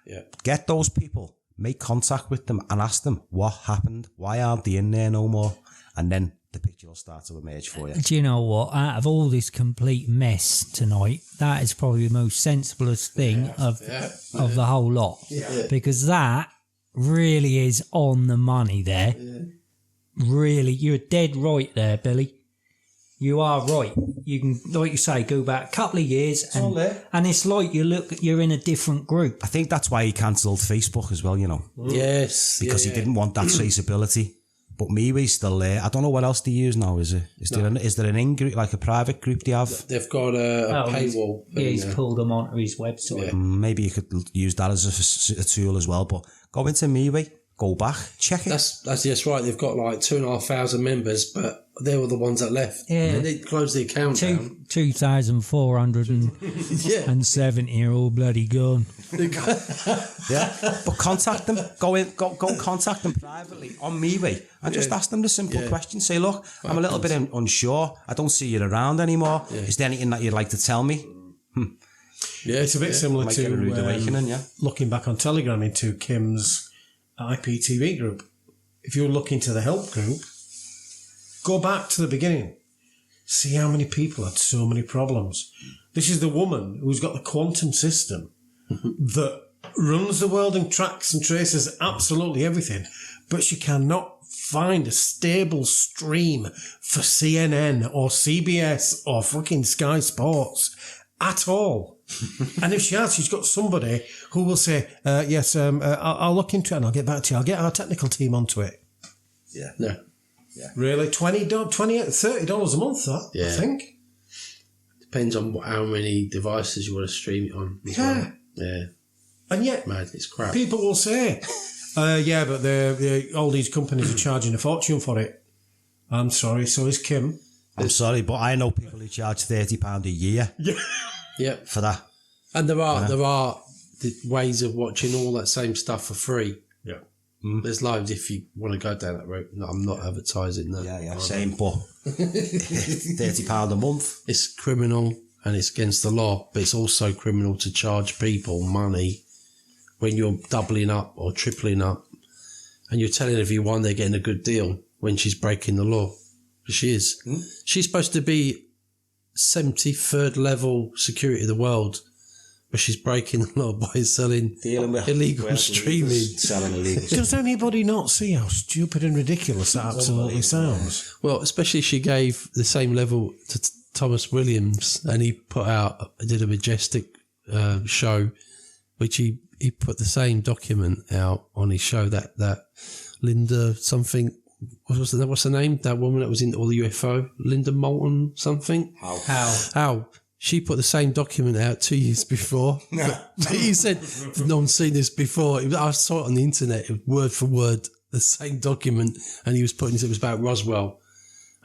Yeah. Get those people, make contact with them and ask them what happened, why aren't they in there no more, and then the picture will start to emerge for you. Do you know what? Out of all this complete mess tonight, that is probably the most sensiblest thing of the whole lot. Yeah. Because that really is on the money there. Yeah. Really, you're dead right there, Billy. you are right. You can, like you say, go back a couple of years, and it's like you're in a different group. I think that's why he cancelled Facebook as well, you know. Yes. Because he didn't want that traceability. But MeWe's still there. I don't know what else they use now, is it? Is there an in-group, like a private group they have? They've got a paywall. He's pulled them onto his website. Yeah. Maybe you could use that as a tool as well. But go into MeWe, go back, check it. That's right. They've got like 2,500 members, but they were the ones that left. Yeah. And they closed the account down. 2,470-year-old bloody gone. Yeah, but contact them. Go contact them privately on MeWe and just ask them the simple question. Say, look, I'm a little bit unsure. I don't see you around anymore. Yeah. Is there anything that you'd like to tell me? Yeah, it's a bit similar Might get a rude awakening, looking back on Telegram into Kim's IPTV group. If you're looking to the help group, go back to the beginning. See how many people had so many problems. This is the woman who's got the quantum system that runs the world and tracks and traces absolutely everything, but she cannot find a stable stream for CNN or CBS or fucking Sky Sports at all. And if she has, she's got somebody who will say, yes, I'll look into it and I'll get back to you. I'll get our technical team onto it. Yeah. Really? $20, $30 a month, that, I think. Depends on how many devices you want to stream it on. Yeah. Yeah. And yet, mad, it's crap. People will say, but all these companies are charging a fortune for it. I'm sorry, so is Kim. I'm sorry, but I know people who charge £30 a year for that. And there are the ways of watching all that same stuff for free. Yeah. There's loads if you want to go down that route. No, I'm not advertising that. Yeah, same, but £30 a month. It's criminal and it's against the law, but it's also criminal to charge people money when you're doubling up or tripling up and you're telling everyone they're getting a good deal when she's breaking the law. She is. She's supposed to be 73rd level security of the world, but she's breaking the law by selling illegal streaming. Selling illegal. Does anybody not see how stupid and ridiculous that absolutely sounds? Well, especially she gave the same level to Thomas Williams, and he did a Majestic show, which he put the same document out on his show that Linda something. What's the name? That woman that was in all the UFO? Linda Moulton something? How? She put the same document out 2 years before. But he said, no one's seen this before. I saw it on the internet, word for word, the same document. And he was it was about Roswell.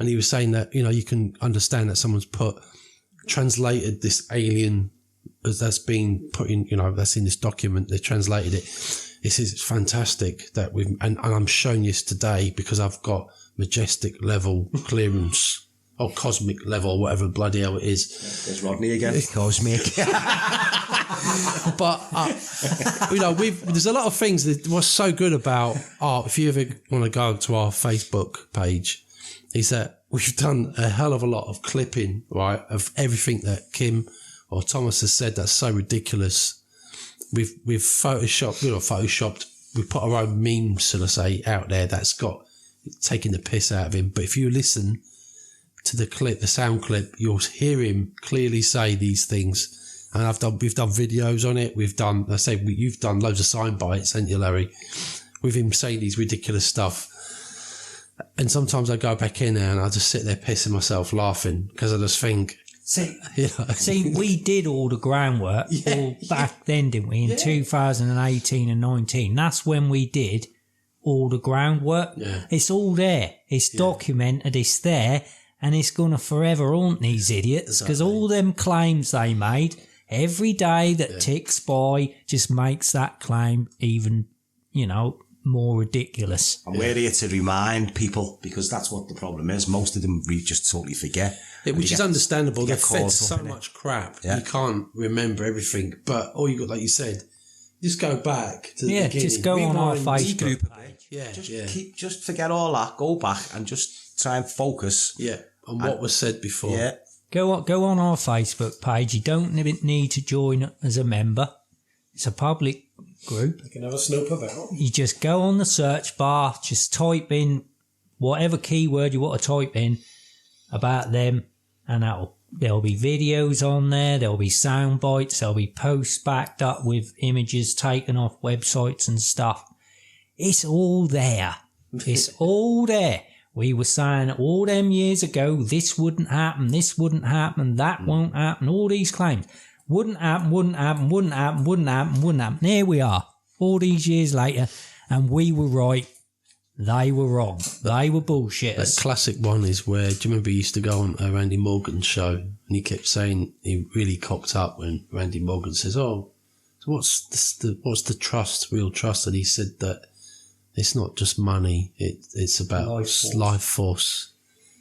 And he was saying that, you can understand that someone's translated this alien that's been put in, that's in this document. They translated it. This is fantastic that and I'm showing this today because I've got Majestic level clearance or cosmic level, whatever bloody hell it is. There's Rodney again. Cosmic. But, there's a lot of things that was so good about if you ever want to go to our Facebook page, is that we've done a hell of a lot of clipping, right, of everything that Kim or Thomas has said that's so ridiculous. We've photoshopped, we've put our own memes, so to say, out there that's got taking the piss out of him. But if you listen to the sound clip, you'll hear him clearly say these things. And we've done videos on it. You've done loads of sound bites, haven't you, Larry? With him saying these ridiculous stuff. And sometimes I go back in there and I just sit there pissing myself laughing because I just think, See, we did all the groundwork all back then, didn't we? In 2018 and 19. That's when we did all the groundwork. Yeah. It's all there. It's documented. It's there. And it's going to forever haunt these idiots because all them claims they made, every day that ticks by just makes that claim even, more ridiculous. And we're here to remind people because that's what the problem is. Most of them we just totally forget. Which is understandable. They're fed so much crap. Yeah. You can't remember everything. But all you got, like you said, just go back to the beginning. Just go on our Facebook page. Just forget all that. Go back and just try and focus. Yeah, on what was said before. Yeah. Go on our Facebook page. You don't need to join as a member. It's a public group. You can have a snoop about. You just go on the search bar, just type in whatever keyword you want to type in, about them, and there'll be videos on there, there'll be sound bites, there'll be posts backed up with images taken off websites and stuff. It's all there. It's all there. We were saying all them years ago, this wouldn't happen, that won't happen, all these claims. Wouldn't happen. There we are, all these years later, and we were right. They were wrong. They were bullshitters. That classic one is where, do you remember he used to go on Randy Morgan's show and he kept saying he really cocked up when Randy Morgan says, oh, so what's the trust, real trust? And he said that it's not just money, it's about life force.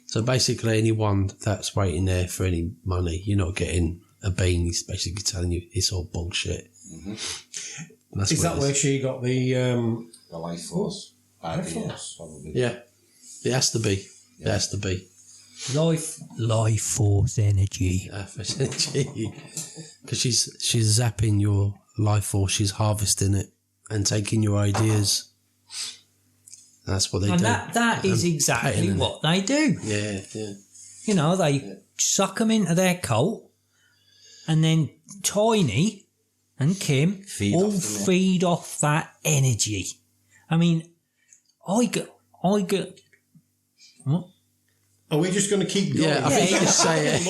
So basically anyone that's waiting there for any money, you're not getting a bean. He's basically telling you it's all bullshit. Mm-hmm. Is that where she got the life force? Probably. Yeah, it has to be. Yeah. It has to be. Life force energy. Because she's zapping your life force. She's harvesting it and taking your ideas. That's what they do. And that is exactly what they do. Yeah, yeah. You know, they suck them into their cult, and then Tiny and Kim feed off that energy. I mean, I get. What? Are we just going to keep going? Yeah, I think you just say it.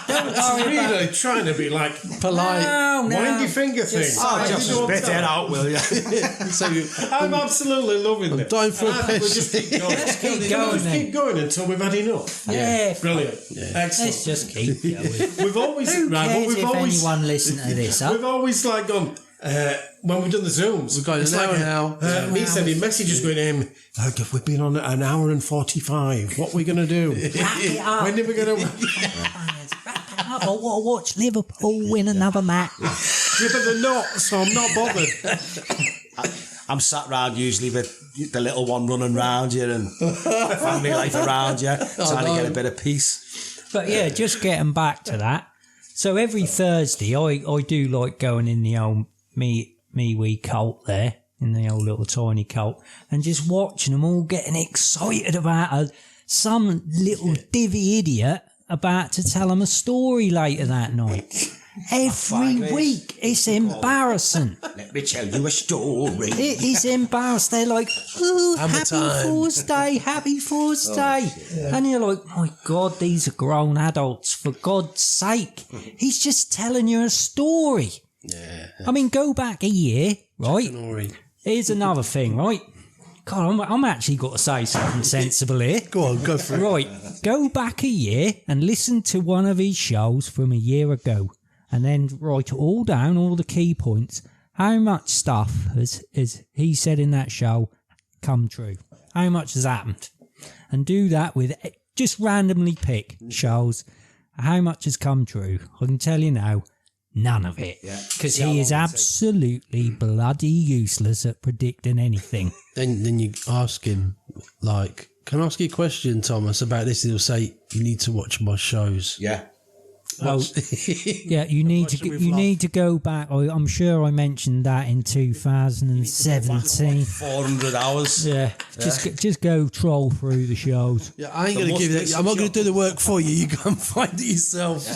Don't worry about really trying to be like polite. No. Windy finger thing. Just spit it out, will you? I'm absolutely loving it. Dying for a piss. We'll just keep going. Let's keep going. Keep going until we've had enough. Yeah. Brilliant. Yeah. Excellent. Let's just keep going. We've always. Who cares if anyone listen to this? Huh? We've always like gone. When we've done the Zooms, we've got an hour now. Me sending messages going, we've been on an hour and 45. What are we going to do? Wrap it up. When are we going to... Wrap it up. I want to watch Liverpool win another match. Yeah, but they're not, so I'm not bothered. I'm sat round usually with the little one running round you and family life around you, trying to get a bit of peace. But yeah, just getting back to that. So every Thursday, I do like going in the old me wee cult there, in the old little tiny cult, and just watching them all getting excited about some little divvy idiot about to tell them a story later that night. Every week. It's embarrassing. Let me tell you a story. It is embarrassing. They're like, oh, happy Four's Day, happy Four's Day. Yeah. And you're like, my God, these are grown adults. For God's sake. He's just telling you a story. Yeah. I mean, go back a year, right? Here's another thing, right? God, I'm actually got to say something sensible here. Go on, go for it. Right, go back a year and listen to one of his shows from a year ago. And then write all down, all the key points. How much stuff has he said in that show come true? How much has happened? And do that with, just randomly pick shows. How much has come true? I can tell you now, none of it. Because he is absolutely bloody useless at predicting anything. Then you ask him, like, can I ask you a question, Thomas, about this? He'll say, you need to watch my shows. Yeah. Well, yeah, you need to go back. I'm sure I mentioned that in 2017. 400 hours. Yeah, just go troll through the shows. Yeah, I ain't gonna give you that. I'm not gonna do the work for you. You go and find it yourself.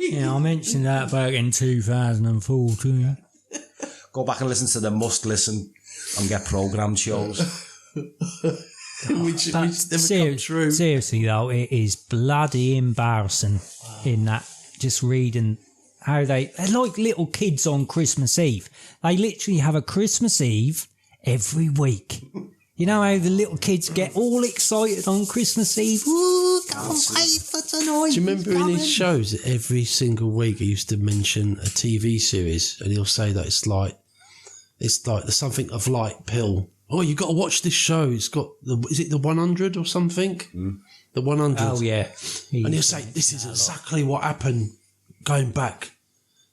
Yeah, I mentioned that back in 2014. Go back and listen to the must listen and get programmed shows. which never come true. Seriously though, it is bloody embarrassing in that, just reading how they're like little kids on Christmas Eve. They literally have a Christmas Eve every week. You know how the little kids get all excited on Christmas Eve? Ooh, can't wait for tonight. Do you remember in his shows that every single week he used to mention a TV series, and he'll say that it's like the something of light pill. Oh, you got to watch this show. It's got is it the 100 or something? The 100. Oh yeah. And he'll say this is exactly what happened going back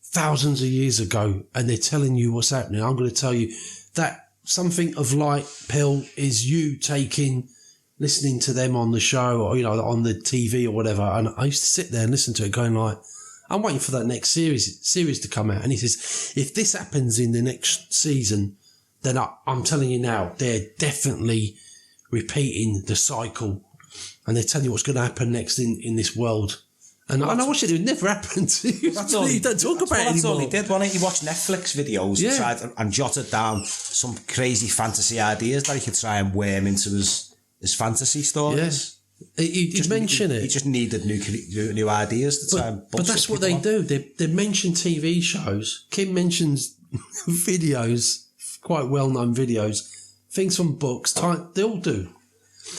thousands of years ago, and they're telling you what's happening. I'm going to tell you that something of light pill is you listening to them on the show, or on the TV or whatever. And I used to sit there and listen to it, going like, I'm waiting for that next series to come out. And he says, if this happens in the next season, then I'm telling you now, they're definitely repeating the cycle and they tell you what's going to happen next in this world. And I watched it never happened. You don't talk about it anymore. That's all he did, wasn't it? He watched Netflix videos and tried and jotted down some crazy fantasy ideas that he could try and worm into his fantasy stories. He mentioned it. He just needed new ideas to try and But that's what they do. They mention TV shows. Kim mentions videos, quite well-known videos, things from books. They all do.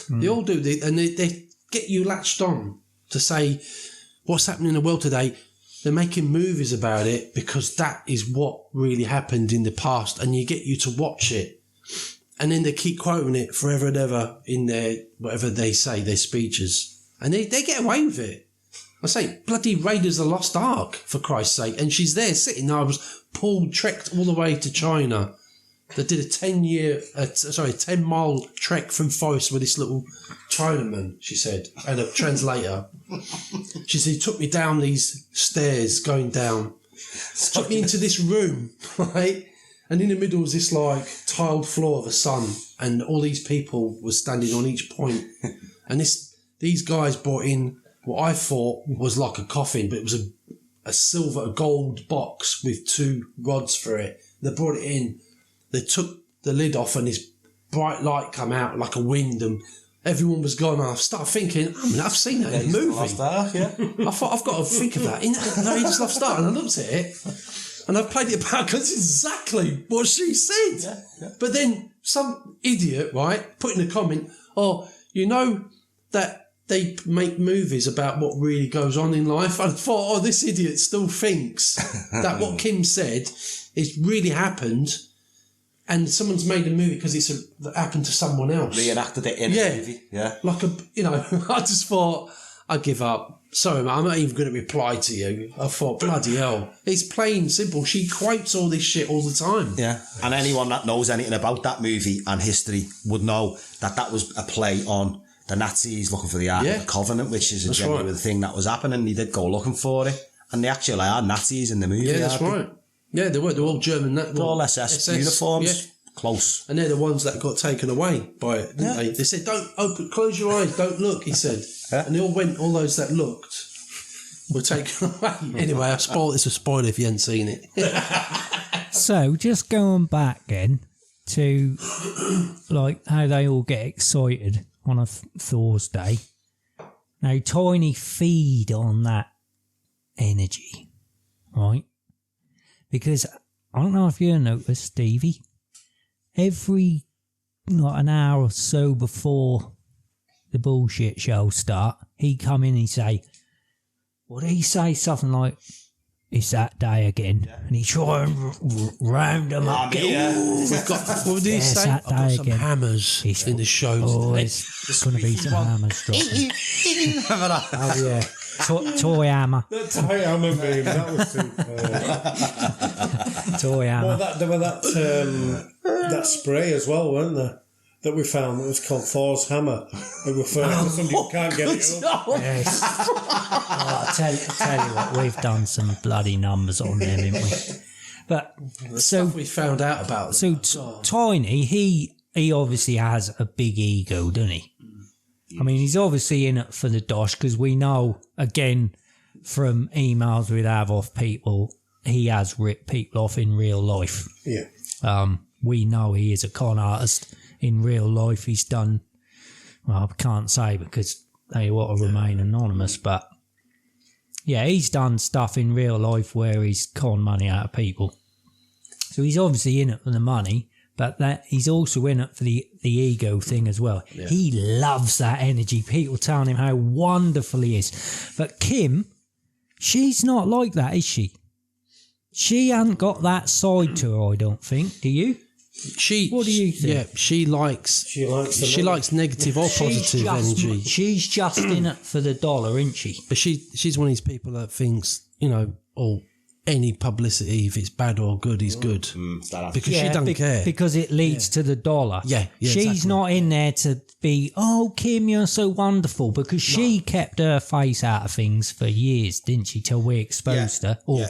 They all do. They get you latched on to say what's happening in the world today. They're making movies about it because that is what really happened in the past, and you get you to watch it. And then they keep quoting it forever and ever in their, whatever they say, their speeches. And they get away with it. I say, bloody Raiders of the Lost Ark, for Christ's sake. And she's there sitting there. I was trekked all the way to China. They did a 10-mile trek through forest with this little Chinaman, she said, and a translator. She said, he took me down these stairs going down. Took me into this room, right? And in the middle was this like tiled floor of a sun, and all these people were standing on each point. And these guys brought in what I thought was like a coffin, but it was a gold box with 2 rods for it. They brought it in. They took the lid off, and this bright light come out like a wind, and everyone was gone. I started thinking, I've seen that in a movie. I thought, I've got to think of that. In Raiders Lost Ark, and I looked at it. And I've played it back because it's exactly what she said. Yeah. But then some idiot, right, put in a comment, you know that they make movies about what really goes on in life. And I thought, this idiot still thinks that what Kim said is really happened, and someone's made a movie because it happened to someone else. Reenacted it in a movie. Yeah. Like I just thought, I give up. Sorry, man, I'm not even going to reply to you. I thought, bloody hell. It's plain simple. She quotes all this shit all the time. Yeah. And anyone that knows anything about that movie and history would know that was a play on the Nazis looking for the Ark of the Covenant, which is a genuine thing that was happening. They did go looking for it. And they actually are Nazis in the movie. Yeah, that's right. Yeah, they were. They're all German. They're all SS uniforms. Yeah. Close. And they're the ones that got taken away by it, didn't they? They said, close your eyes, don't look, he said. And they all those that looked were taken away. Anyway, it's a spoiler if you hadn't seen it. So, just going back then to like how they all get excited on a Thursday. Now, Tiny feed on that energy, right? Because I don't know if you noticed, Stevie, every an hour or so before the bullshit show start, he'd come in and he'd say, would he say something like, it's that day again? Yeah. And he'd try and round them up. We've got, what did he say? I've got some hammers in the show. Oh, there's going to be some hammers dropping. Oh, yeah. Toy hammer. The toy hammer meme, that was superb. Toy hammer. Well, there were that spray as well, weren't there? That we found that was called Thor's hammer. It referred to somebody who can't get it up. Yes. I'll tell you what, we've done some bloody numbers on them, haven't we? But the stuff we found out about. So Tiny, he obviously has a big ego, doesn't he? I mean, he's obviously in it for the dosh, because we know, again, from emails we'd have off people, he has ripped people off in real life. Yeah. We know he is a con artist in real life. He's done, well, I can't say because they want to remain anonymous, but yeah, he's done stuff in real life where he's con money out of people. So he's obviously in it for the money, but that he's also in it for the ego thing as well. Yeah. He loves that energy. People telling him how wonderful he is. But Kim, she's not like that, is she? She hasn't got that side to her, I don't think. Do you? What do you think? Yeah, she likes negative or positive energy. She's just in it for the dollar, isn't she? But she's one of these people that thinks, any publicity, if it's bad or good, is good. Because she doesn't care. Because it leads to the dollar. Yeah, she's exactly. not in there to be, Kim, you're so wonderful. Because she kept her face out of things for years, didn't she, till we exposed her. Or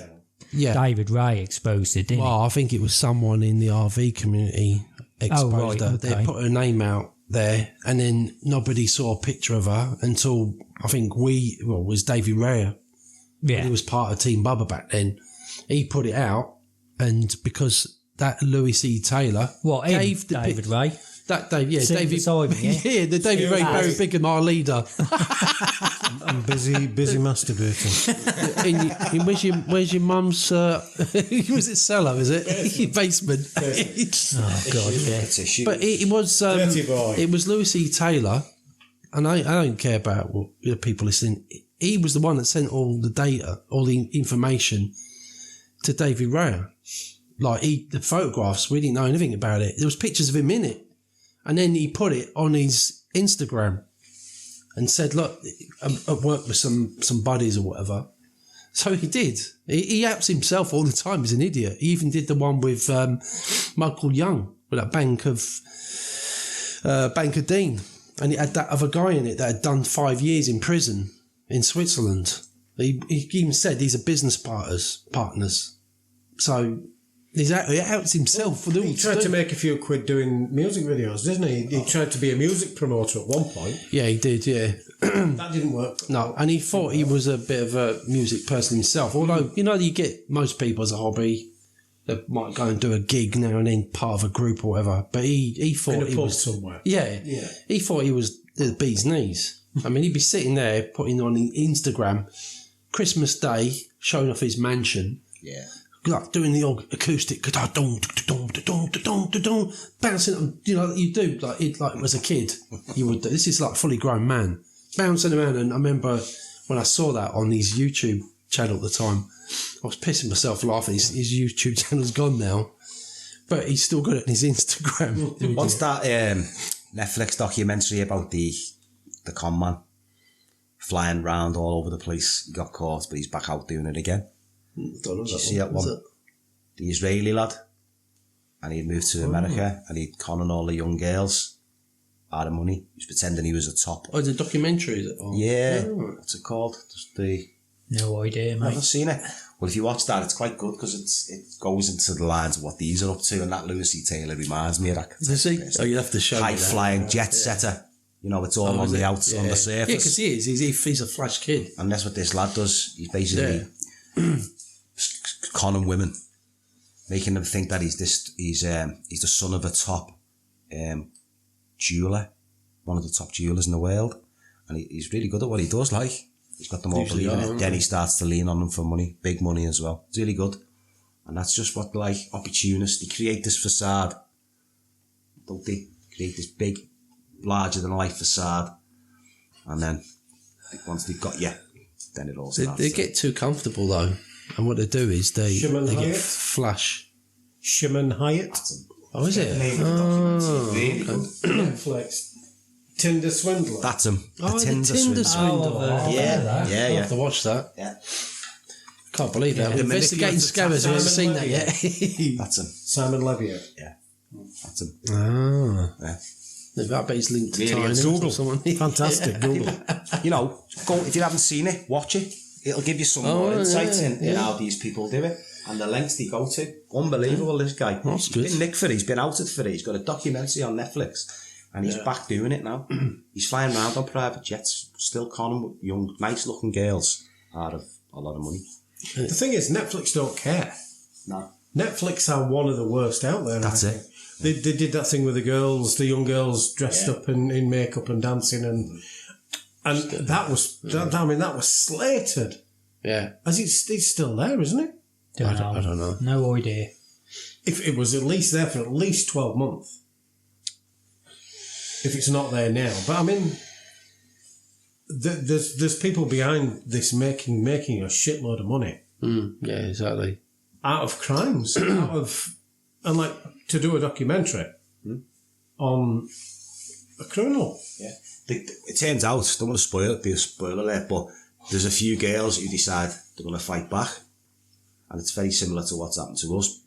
David Ray exposed her, didn't he? Well, I think it was someone in the RV community exposed her. Okay. They put her name out there, and then nobody saw a picture of her until I think it was Davey Ray. Yeah. He was part of Team Bubba back then. He put it out, and because that Louis C. Taylor gave the David Ray. That Dave, yeah, Sitting Davey, beside me, yeah? the Davey Ray very big and our leader. I'm busy masturbating. Where's your mum's? Was it cellar? Is it basement? Oh God, yeah. But it was Dirty boy. It was Louis C. Taylor, and I don't care about what people listening. He was the one that sent all the data, all the information to Davey Ray. Like the photographs, we didn't know anything about it. There was pictures of him in it, and then he put it on his Instagram and said, "Look, I worked with some buddies or whatever." So he did. He outs himself all the time. He's an idiot. He even did the one with Michael Young with that Bank of Dean, and it had that other guy in it that had done 5 years in prison in Switzerland. He even said these are business partners. So he outs himself for He tried to make a few quid doing music videos, didn't he? He tried to be a music promoter at one point. Yeah, he did, yeah. That didn't work. No, and he thought he was a bit of a music person himself. Although, you get most people as a hobby that might go and do a gig now and then, part of a group or whatever. But he thought In a he pub was somewhere. Yeah, he thought he was the bee's knees. I mean, he'd be sitting there putting on Instagram Christmas Day, showing off his mansion. Yeah. Like doing the acoustic, bouncing on, you do like as a kid, you would do. This is like fully grown man bouncing around. And I remember when I saw that on his YouTube channel at the time, I was pissing myself laughing. His YouTube channel's gone now, but he's still got it on his Instagram. What's that Netflix documentary about the con man flying around all over the place? He got caught, but he's back out doing it again. Don't know. Did you see that one? The Israeli lad, and he'd moved to America, and he'd conning all the young girls out of money. He was pretending he was a top. Oh, the documentary, is it? Oh. Yeah. What's it called? No idea, mate. Haven't seen it. Well, if you watch that, it's quite good because it goes into the lines of what these are up to, and that Louis C. Taylor reminds me of that. Does he? Oh, you have to show me that. High-flying jet setter. It's all on the outs, on the surface. Yeah, because he is. He's a flash kid. And that's what this lad does. He's basically conning women, making them think that he's the son of a top jeweller, one of the top jewellers in the world, and he's really good at what he does. Like, he's got them all believing it. Then he starts to lean on them for money, big money as well. It's really good, and that's just what opportunists. They create this facade, don't they? Create this big, larger than life facade, and then once they've got you, then it all starts. They get too comfortable though, and what they do is they get flash. Shimon Hyatt. Oh, is it? Really good. Netflix. Tinder Swindler. That's him. The Tinder Swindler. Yeah. I have to watch that. Yeah. Can't believe that. Investigating scammers who hasn't seen that yet. That's him. Simon Levier. Yeah. That's him. Yeah. I bet he's linked to Google. Fantastic. Google. If you haven't seen it, watch it. It'll give you some more insight in how these people do it and the lengths they go to. Unbelievable, this guy. That's good. He's been nicked for it. He's been outed for it. He's got a documentary on Netflix and he's back doing it now. He's flying around on private jets, still conning young, nice-looking girls out of a lot of money. The thing is, Netflix don't care. No. Netflix are one of the worst out there. That's it. They did that thing with the young girls dressed up in makeup and dancing, and that was that was slated. Yeah. As it's still there, isn't it? I don't know. No idea. If it was at least there for at least 12 months. If it's not there now, but I mean, there's people behind this making a shitload of money. Yeah, exactly. Out of crimes, and to do a documentary on a criminal. Yeah. It turns out, don't want to be a spoiler alert, but there's a few girls who decide they're going to fight back. And it's very similar to what's happened to us.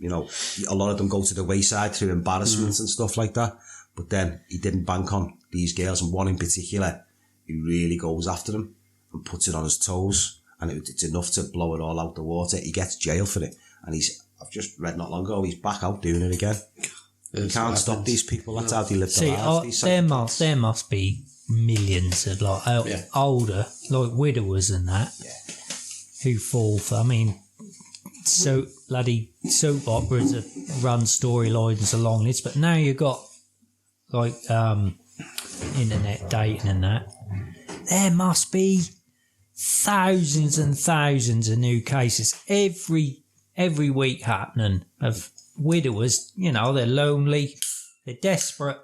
A lot of them go to the wayside through embarrassments and stuff like that. But then he didn't bank on these girls, and one in particular, who really goes after them and puts it on his toes. And it's enough to blow it all out the water. He gets jail for it. And I've just read not long ago, he's back out doing it again. You can't stop these people. That's how they live See, their lives. there must be millions of like older, like widowers and that, who fall for. I mean, so bloody soap operas have run storylines along this, but now you've got like internet dating and that. There must be thousands and thousands of new cases every week happening of widowers. You know, they're lonely, they're desperate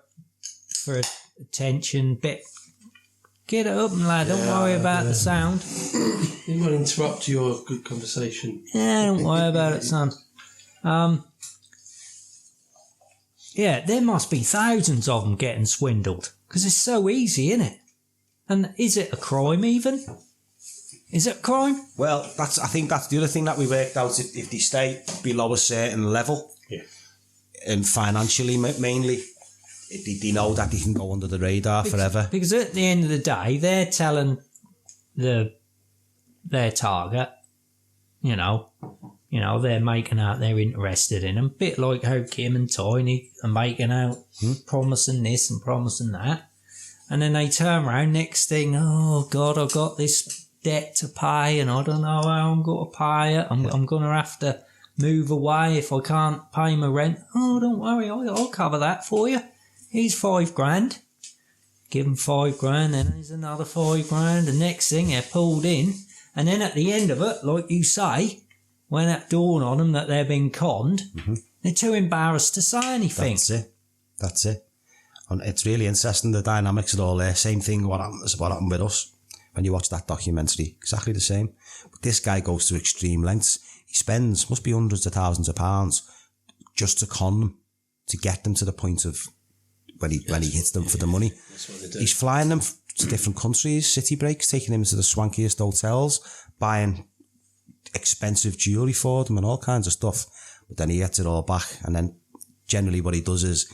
for attention. But get it up, lad. Don't worry about the sound. You won't interrupt your good conversation. Yeah, don't worry about it, son. Yeah, there must be thousands of them getting swindled because it's so easy, isn't it? And is it a crime even? Is it a crime? Well, I think that's the other thing that we worked out. If they stay below a certain level, and financially mainly, they know that they can go under the radar forever. Because at the end of the day, they're telling their target, you know, they're making out they're interested in them. Bit like how Kim and Tiny are making out, promising this and promising that. And then they turn around, next thing, oh God, I've got this debt to pay and I don't know how I'm going to pay it. I'm going to have to move away if I can't pay my rent. Oh, don't worry, I'll cover that for you. Here's $5,000. Give them $5,000, then there's another $5,000. The next thing, they're pulled in. And then at the end of it, like you say, when it dawned on them that they've been conned, they're too embarrassed to say anything. That's it. And it's really interesting, the dynamics are all there. Same thing what happened with us when you watch that documentary. Exactly the same. But this guy goes to extreme lengths. He spends, must be hundreds of thousands of pounds just to con them, to get them to the point of when he hits them for the money. That's what they do. He's flying them to different countries, city breaks, taking them to the swankiest hotels, buying expensive jewellery for them and all kinds of stuff. But then he gets it all back. And then generally what he does is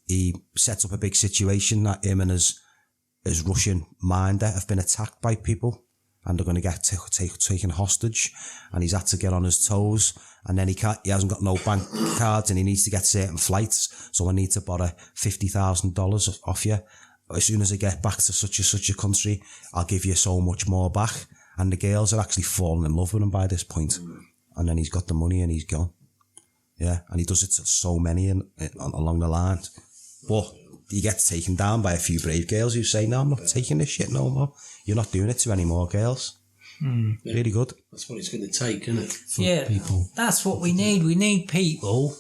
he sets up a big situation that him and his Russian minder have been attacked by people and they're going to get taken hostage, and he's had to get on his toes, and then he hasn't got no bank cards and he needs to get certain flights, so I need to borrow $50,000 off you. As soon as I get back to such a country, I'll give you so much more back. And the girls are actually falling in love with him by this point. And then he's got the money and he's gone. Yeah, and he does it to so many along the line. But he gets taken down by a few brave girls who say, no, I'm not taking this shit no more. You're not doing it to any more girls. Really good. That's what it's going to take, isn't it? For people. That's what we need. We need people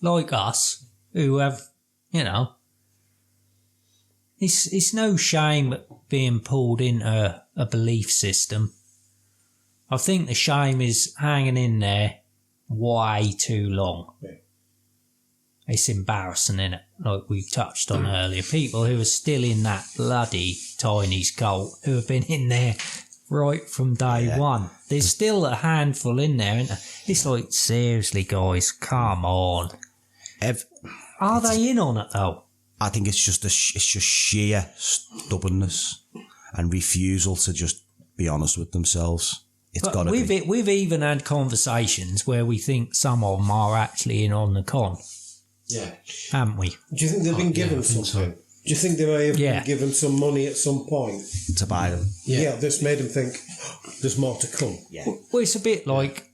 like us who have, you know, it's no shame being pulled into a belief system. I think the shame is hanging in there way too long. Yeah. It's embarrassing, isn't it? Like we touched on earlier. People who are still in that bloody Tiny's cult, who have been in there right from day one. There's still a handful in there, isn't there? It's like, seriously, guys, come on. Are they in on it, though? I think it's just sheer stubbornness and refusal to just be honest with themselves. It's got to be. We've even had conversations where we think some of them are actually in on the con. Yeah. Haven't we? Do you think they've been given something? So. Do you think they may have been given some money at some point? To buy them. Yeah, this made them think there's more to come. Yeah. Well, it's a bit like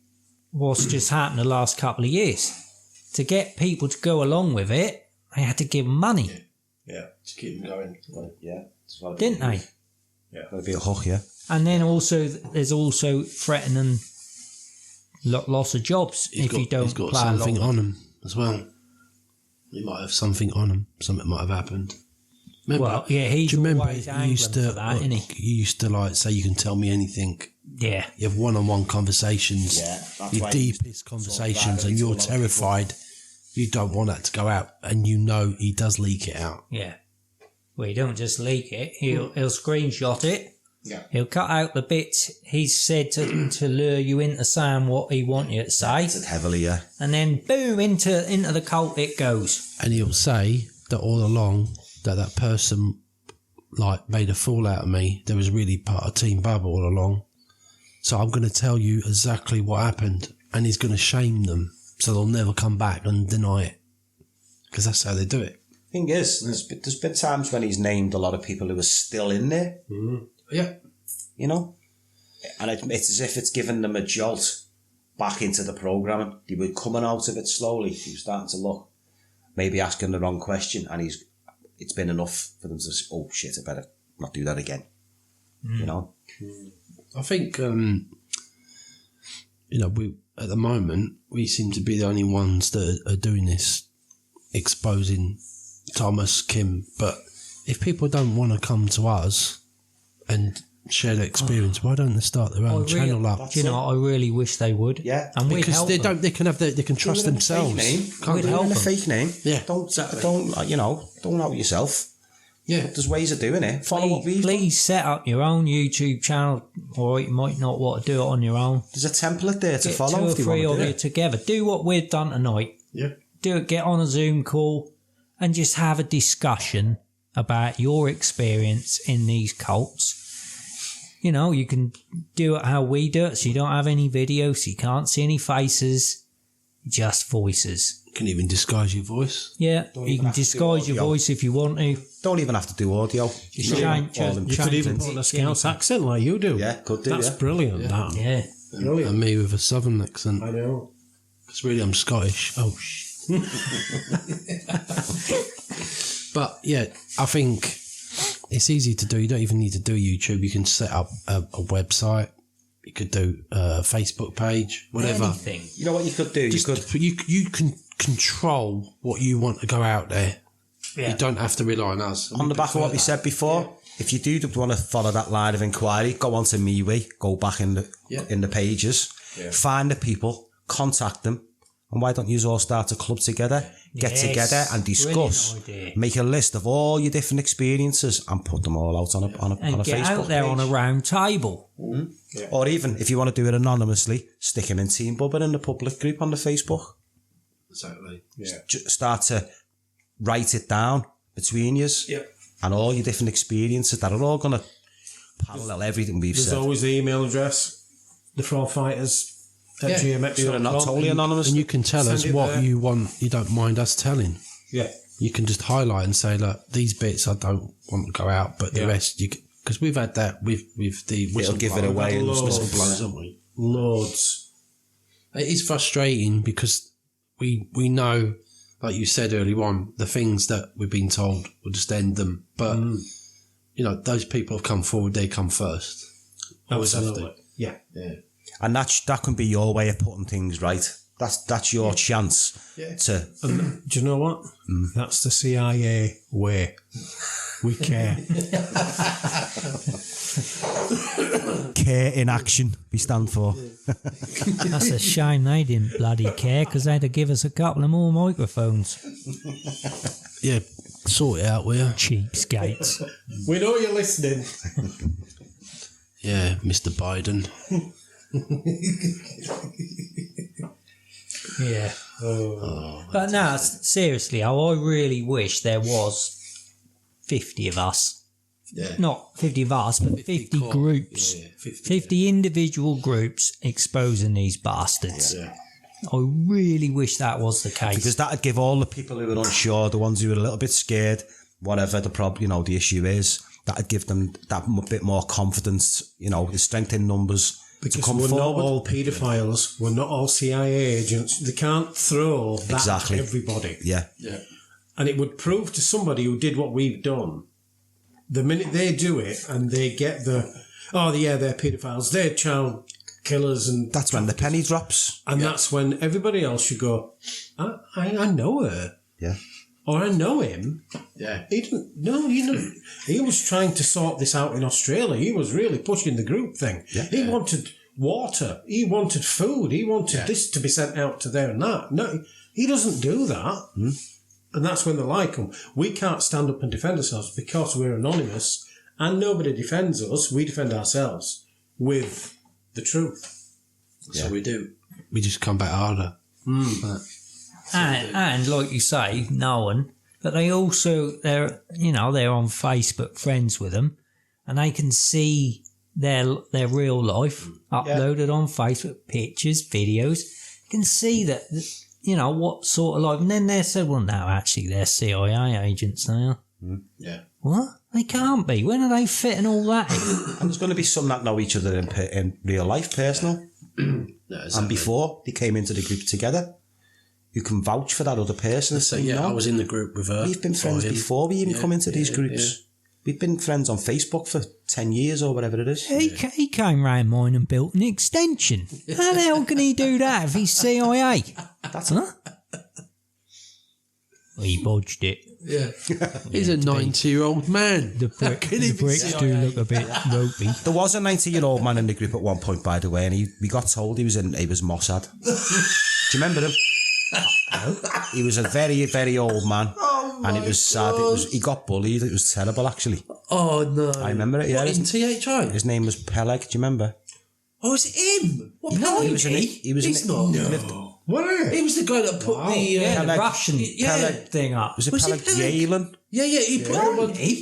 what's just happened the last couple of years. To get people to go along with it, they had to give them money. Yeah, to keep them going. Yeah. Didn't they? Yeah. Got to be a hook, yeah. And then also, there's also threatening loss of jobs if you don't play along. He's got something on him as well. He might have something on him. Something might have happened. Remember, well, yeah, he's always angling for that, isn't he? He used to like say, you can tell me anything. Yeah. You have one-on-one conversations. Yeah. Your deepest conversations, and you're terrified. You don't want that to go out, and you know he does leak it out. Yeah. Well, he don't just leak it. He'll screenshot it. Yeah. He'll cut out the bits he's said to lure you into saying what he wants you to say. It's heavily, yeah. And then boom, into the cult it goes. And he'll say that all along that person like made a fool out of me. There was really part of Team Bubba all along. So I'm going to tell you exactly what happened, and he's going to shame them so they'll never come back and deny it. because that's how they do it. Thing is, there's been times when he's named a lot of people who are still in there. Mm. Yeah. You know? And it's as if it's given them a jolt back into the programming. They were coming out of it slowly. He was starting to look, maybe asking the wrong question, and it's been enough for them to say, oh shit, I better not do that again. You know? I think, we at the moment, we seem to be the only ones that are doing this, exposing Thomas, Kim, but if people don't want to come to us and share their experience, why don't they start their own channel up? Do you know, I really wish they would. Yeah. And we'd because help they them. don't, they can have they can trust themselves. We'd help in a them. fake name. Yeah, Don't out yourself. Yeah. There's ways of doing it. Follow what we've done. Please set up your own YouTube channel, or you might not want to do it on your own. There's a template there to Get follow 2 or if you 3 want of to do you it. together. Do what we've done tonight. Yeah. Do it. Get on a Zoom call and just have a discussion about your experience in these cults. You know, you can do it how we do it, so you don't have any video, so you can't see any faces, just voices. You can even disguise your voice. Yeah, you can disguise your voice if you want to. Don't even have to do audio. Just change You could even put on a Scouse accent like you do. Yeah, could do. That's yeah. brilliant, that. Yeah. Brilliant. And me with a southern accent. I know. Because really I'm Scottish. Oh, shit. But yeah, I think it's easy to do. You don't even need to do YouTube. You can set up a website. You could do a Facebook page, whatever. Anything. You know what you could do? You can control what you want to go out there. Yeah. You don't have to rely on us. On the back of what we said before, if you do want to follow that line of inquiry, go on to MeWe, go back in the pages, find the people, contact them, and why don't you all start a club together, get together and discuss, make a list of all your different experiences and put them all out on a And get Facebook out there page. on a round table. Mm-hmm. Yeah. Or even, if you want to do it anonymously, stick them in Team Bubba in the public group on the Facebook. Exactly. Yeah. Start to write it down between yous and all your different experiences that are all going to parallel everything we've There's said. always the email address, the fraudfighters at You're not gmx.com. totally anonymous. And you can tell us Send it what there. you want. You don't mind us telling. Yeah. You can just highlight and say, look, these bits I don't want to go out, but the rest you. Because we've had that with the It'll give it away and whistleblowers, haven't we? Loads. It is frustrating because we know, like you said earlier on, the things that we've been told will just end them. But those people have come forward; they come first. Always have to. Absolutely. Yeah. And that can be your way of putting things right. That's your chance to... And do you know what? That's the CIA way. We care. Care in action, we stand for. That's a shame they didn't bloody care, because they'd have given us a couple of more microphones. Yeah, sort it out, will you? Cheapskates. We know you're listening. Yeah, Mr. Biden. Yeah. But no, seriously, I really wish there was 50 of us. Yeah. Not 50 of us, but 50 groups. Yeah, 50 individual groups exposing these bastards. Yeah. I really wish that was the case. Because that'd give all the people who are unsure, the ones who are a little bit scared, whatever the problem, the issue is, that'd give them that bit more confidence, the strength in numbers Because to come we're forward. not all paedophiles. We're not all CIA agents. They can't throw that Exactly. at everybody. Yeah. And it would prove to somebody who did what we've done, the minute they do it and they get they're paedophiles, they're child killers, and That's when the penny drops. and that's when everybody else should go, I know her. Yeah. Or I know him. Yeah. He didn't. No, he was trying to sort this out in Australia. He was really pushing the group thing. Yeah. He wanted water. He wanted food. He wanted this to be sent out to there and that. No, he doesn't do that. And that's when they like him. We can't stand up and defend ourselves because we're anonymous and nobody defends us. We defend ourselves with the truth. So we do. We just come back harder. And like you say, knowing that they also they're on Facebook friends with them, and they can see their real life uploaded on Facebook, pictures, videos. You can see that you know, what sort of life. And then they said, well, no, actually, they're CIA agents now. Yeah. What? They can't be. When are they fitting all that in? And there's going to be some that know each other in real life, personal. And before they came into the group together, you can vouch for that other person. So, yeah, I was in the group with her. We've been friends before we even come into these groups. Yeah. We've been friends on Facebook for 10 years or whatever it is. He came round mine and built an extension. How the hell can he do that if he's CIA? That's Huh? He bodged it. Yeah. He's a 90-year-old man. The bricks do look a bit ropey. There was a 90-year-old man in the group at one point, by the way, and we got told he was Mossad. Do you remember him? No. He was a very, very old man, and it was sad. He got bullied. It was terrible, actually. Oh, no. I remember it. Yeah, What, in THI? his name was Peleg. Do you remember? Oh, is it him? What, No, Peleg? he's not. No. What is He was the guy that put the... Yeah, the Peleg. Russian Yeah. thing up. Was it Was it Peleg Peleg? Yalen? Yeah, he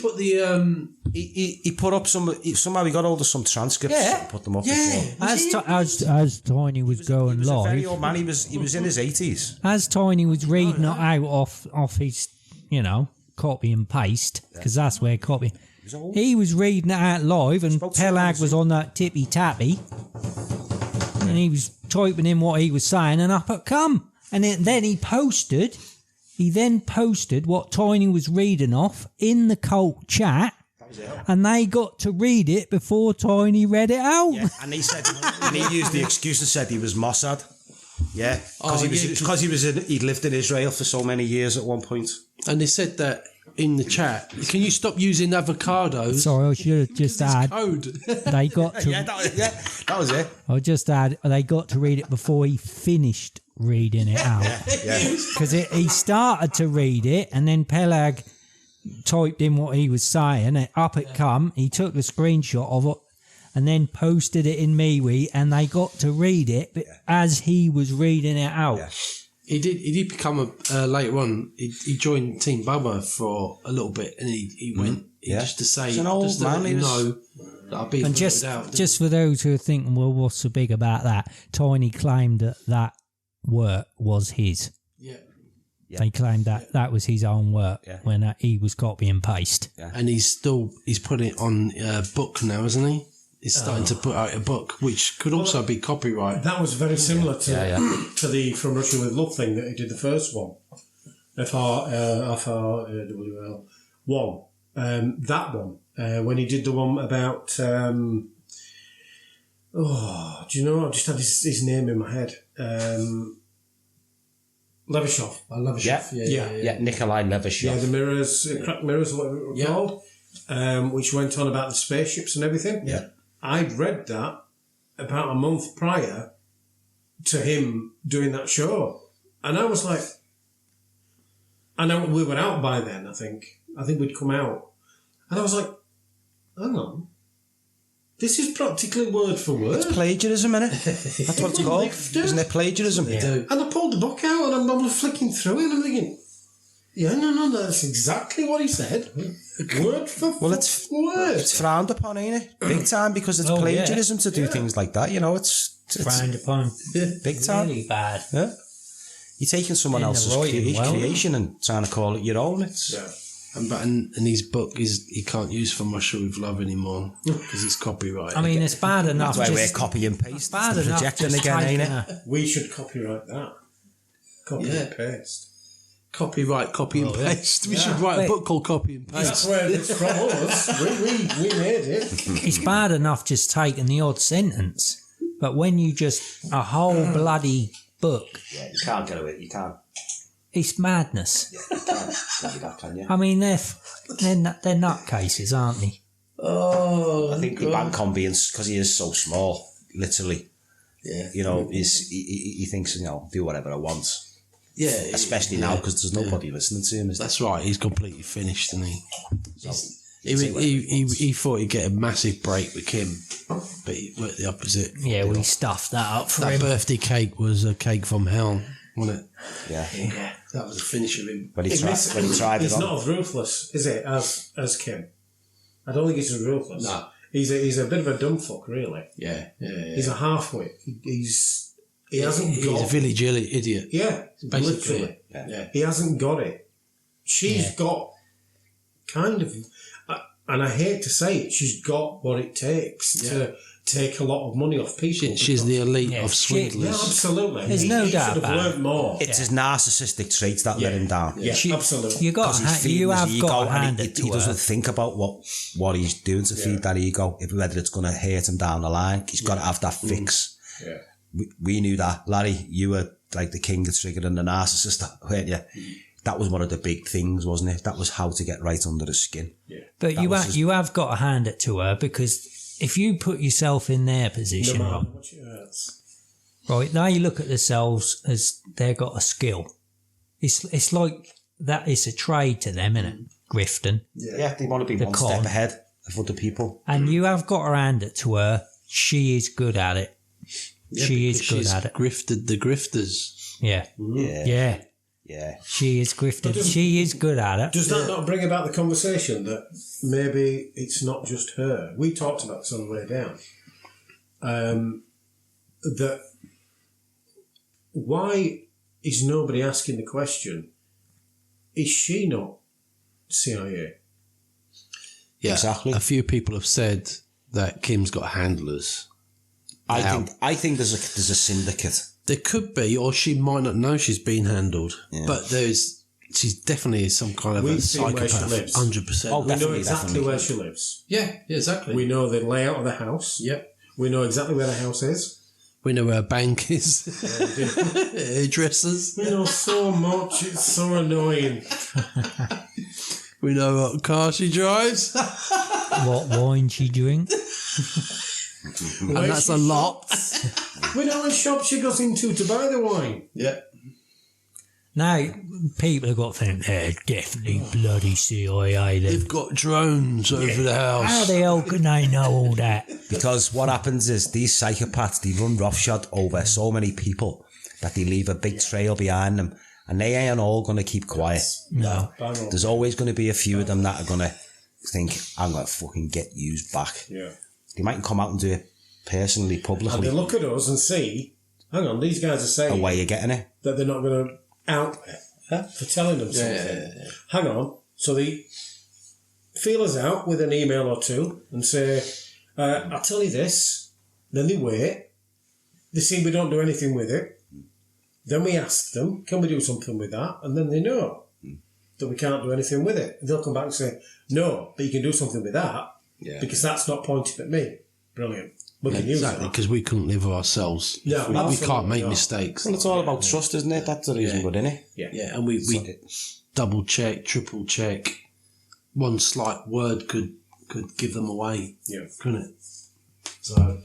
put the... He put up somehow he got hold of some transcripts Yeah. and put them up Yeah. before. As Tiny was going He was a very live, old man. He was in his 80s. as Tiny was reading it out off his, you know, copy and paste, because that's where copy. old. He was reading it out live, and Spoke to him, Pelag was on that tippy tappy, and he was typing in what he was saying, and up it come. And then he then posted what Tiny was reading off in the cult chat, and they got to read it before Tiny read it out. Yeah, and he said, and he used the excuse and said he was Mossad. Yeah, because he'd lived in Israel for so many years at one point. And they said that in the chat. Can you stop using avocados? Sorry, I should have just add. Code. They got to. That was it. I'll just add. They got to read it before he finished reading it out. Yeah. Because he started to read it, and then Pelag typed in what he was saying, and up it come. He took a screenshot of it and then posted it in MeWe, and they got to read it as he was reading it out. Yeah. He did become later on. He joined Team Bubba for a little bit, and he went just to say, He's an old just to man, let he you was- know that I've been And voted out. just for those who are thinking, well, what's so big about that? Tiny claimed that work was his. Yeah. They claimed that was his own work when he was copy and paste. Yeah. And he's putting it on a book now, isn't he? He's starting to put out a book, which could also be copyright. That was very similar to the From Russia with Love thing that he did the first one. FRWL 1. That one. When he did the one about... do you know what? I just had his name in my head. Levashov. Yeah, Nikolai Levashov. Yeah, the mirrors, cracked mirrors, whatever it was called, which went on about the spaceships and everything. Yeah. I'd read that about a month prior to him doing that show. And I was like, we were out by then, I think. I think we'd come out. And I was like, hang on. This is practically word for word. It's plagiarism, isn't it? That's what it's called. Isn't it plagiarism? Yeah. And I pulled the book out and I'm flicking through it and I'm thinking, no, that's exactly what he said. Word for Well, it's word. It's frowned upon, ain't it? Big time, because it's plagiarism to do things like that. You know, it's Frowned upon. big time. Really bad. Yeah. You're taking someone In the else's writing, well. creation and trying to call it your own. It's And his book he can't use From Russia with Love anymore because it's copyright. I mean, it's bad enough. that's why we're just- copy and paste. bad It's the enough projecting just again, ain't taking it? We should copyright that. Copy and paste. Copyright, copy and paste. We should write a book called Copy and That's Paste. where it's from us. We made it. It's bad enough just taking the odd sentence, but when you just a whole bloody book, Yeah, you can't get away. You can't. it's madness. You can't do that, can you? I mean, they're nutcases, aren't they? Oh, I think the bank on being, because he is so small, literally. Yeah. You know, he thinks, do whatever I want. Yeah. Especially now, because there's nobody listening to him. Is there? That's right. He's completely finished, isn't he? He thought he'd get a massive break with Kim, but he worked the opposite. Yeah, we stuffed that up for That him. birthday cake was a cake from hell, wasn't it? Yeah. Yeah. That was the finish of him. When he tried it He's on. not as ruthless, is it, as Kim? I don't think he's as ruthless. No. He's a bit of a dumb fuck, really. Yeah. He's a half-wit. He's He hasn't He's got a village idiot. Yeah, Basically. literally. Yeah. He hasn't got it. She's got kind of, and I hate to say it, she's got what it takes to take a lot of money off people. She's the elite of Yeah, swindlers. absolutely. There's no he doubt should have about learned more. It's his narcissistic traits that let him down. Yeah, absolutely. You got you have got to hand it to he her. doesn't think about what he's doing to feed that ego, whether it's going to hurt him down the line. He's got to have that fix. Yeah. We knew that. Larry, you were like the king of triggering the narcissist, weren't you? That was one of the big things, wasn't it? That was how to get right under the skin. Yeah. But you have got to hand it to her, because if you put yourself in their position, No matter what she hurts. right, they look at themselves as they've got a skill. It's like that is a trade to them, isn't it? Grifting. Yeah, they want to be one step ahead of other people. And you have got to hand it to her. She is good at it. Yeah, she is because good she's at it. grifted the grifters. Yeah. Yeah. She is grifted. She is good at it. Does that not bring about the conversation that maybe it's not just her? We talked about this on the way down. That why is nobody asking the question, is she not CIA? Yeah, Exactly. A few people have said that Kim's got handlers. I think there's a syndicate. There could be, or she might not know she's been handled. But she's definitely some kind of We've a seen where she psychopath. lives. 100%. Oh, We know Definitely, exactly definitely. where she lives. yeah, exactly. We know the layout of the house. Yep. We know exactly where the house is. We know where her bank is. Hairdressers. We know so much. It's so annoying. We know what car she drives. What wine she drink. And that's a lot. We know which shop she goes into to buy the wine. Yeah. Now, people have got to think they're definitely bloody CIA. Then. They've got drones over the How house. the hell can they know all that? Because what happens is these psychopaths, they run roughshod over so many people that they leave a big trail behind them, and they ain't all going to keep quiet. No. There's always going to be a few of them that are going to think, I'm going to fucking get used back. Yeah. They mightn't come out and do it personally, And publicly, they look at us and see, hang on, these guys are saying a way of getting it. that they're not going to out for telling them something. Hang on. So they feel us out with an email or two and say, I'll tell you this. Then they wait. They see we don't do anything with it. Then we ask them, can we do something with that? And then they know that we can't do anything with it. They'll come back and say, no, but you can do something with that because that's not pointed at me. Brilliant. We can use Exactly, that. because we couldn't live with ourselves. No, we absolutely can't make not. mistakes. Well, it's all about trust, isn't it? That's the reason we're in it. Yeah, and we double check, triple check. One slight word could give them away, couldn't it? So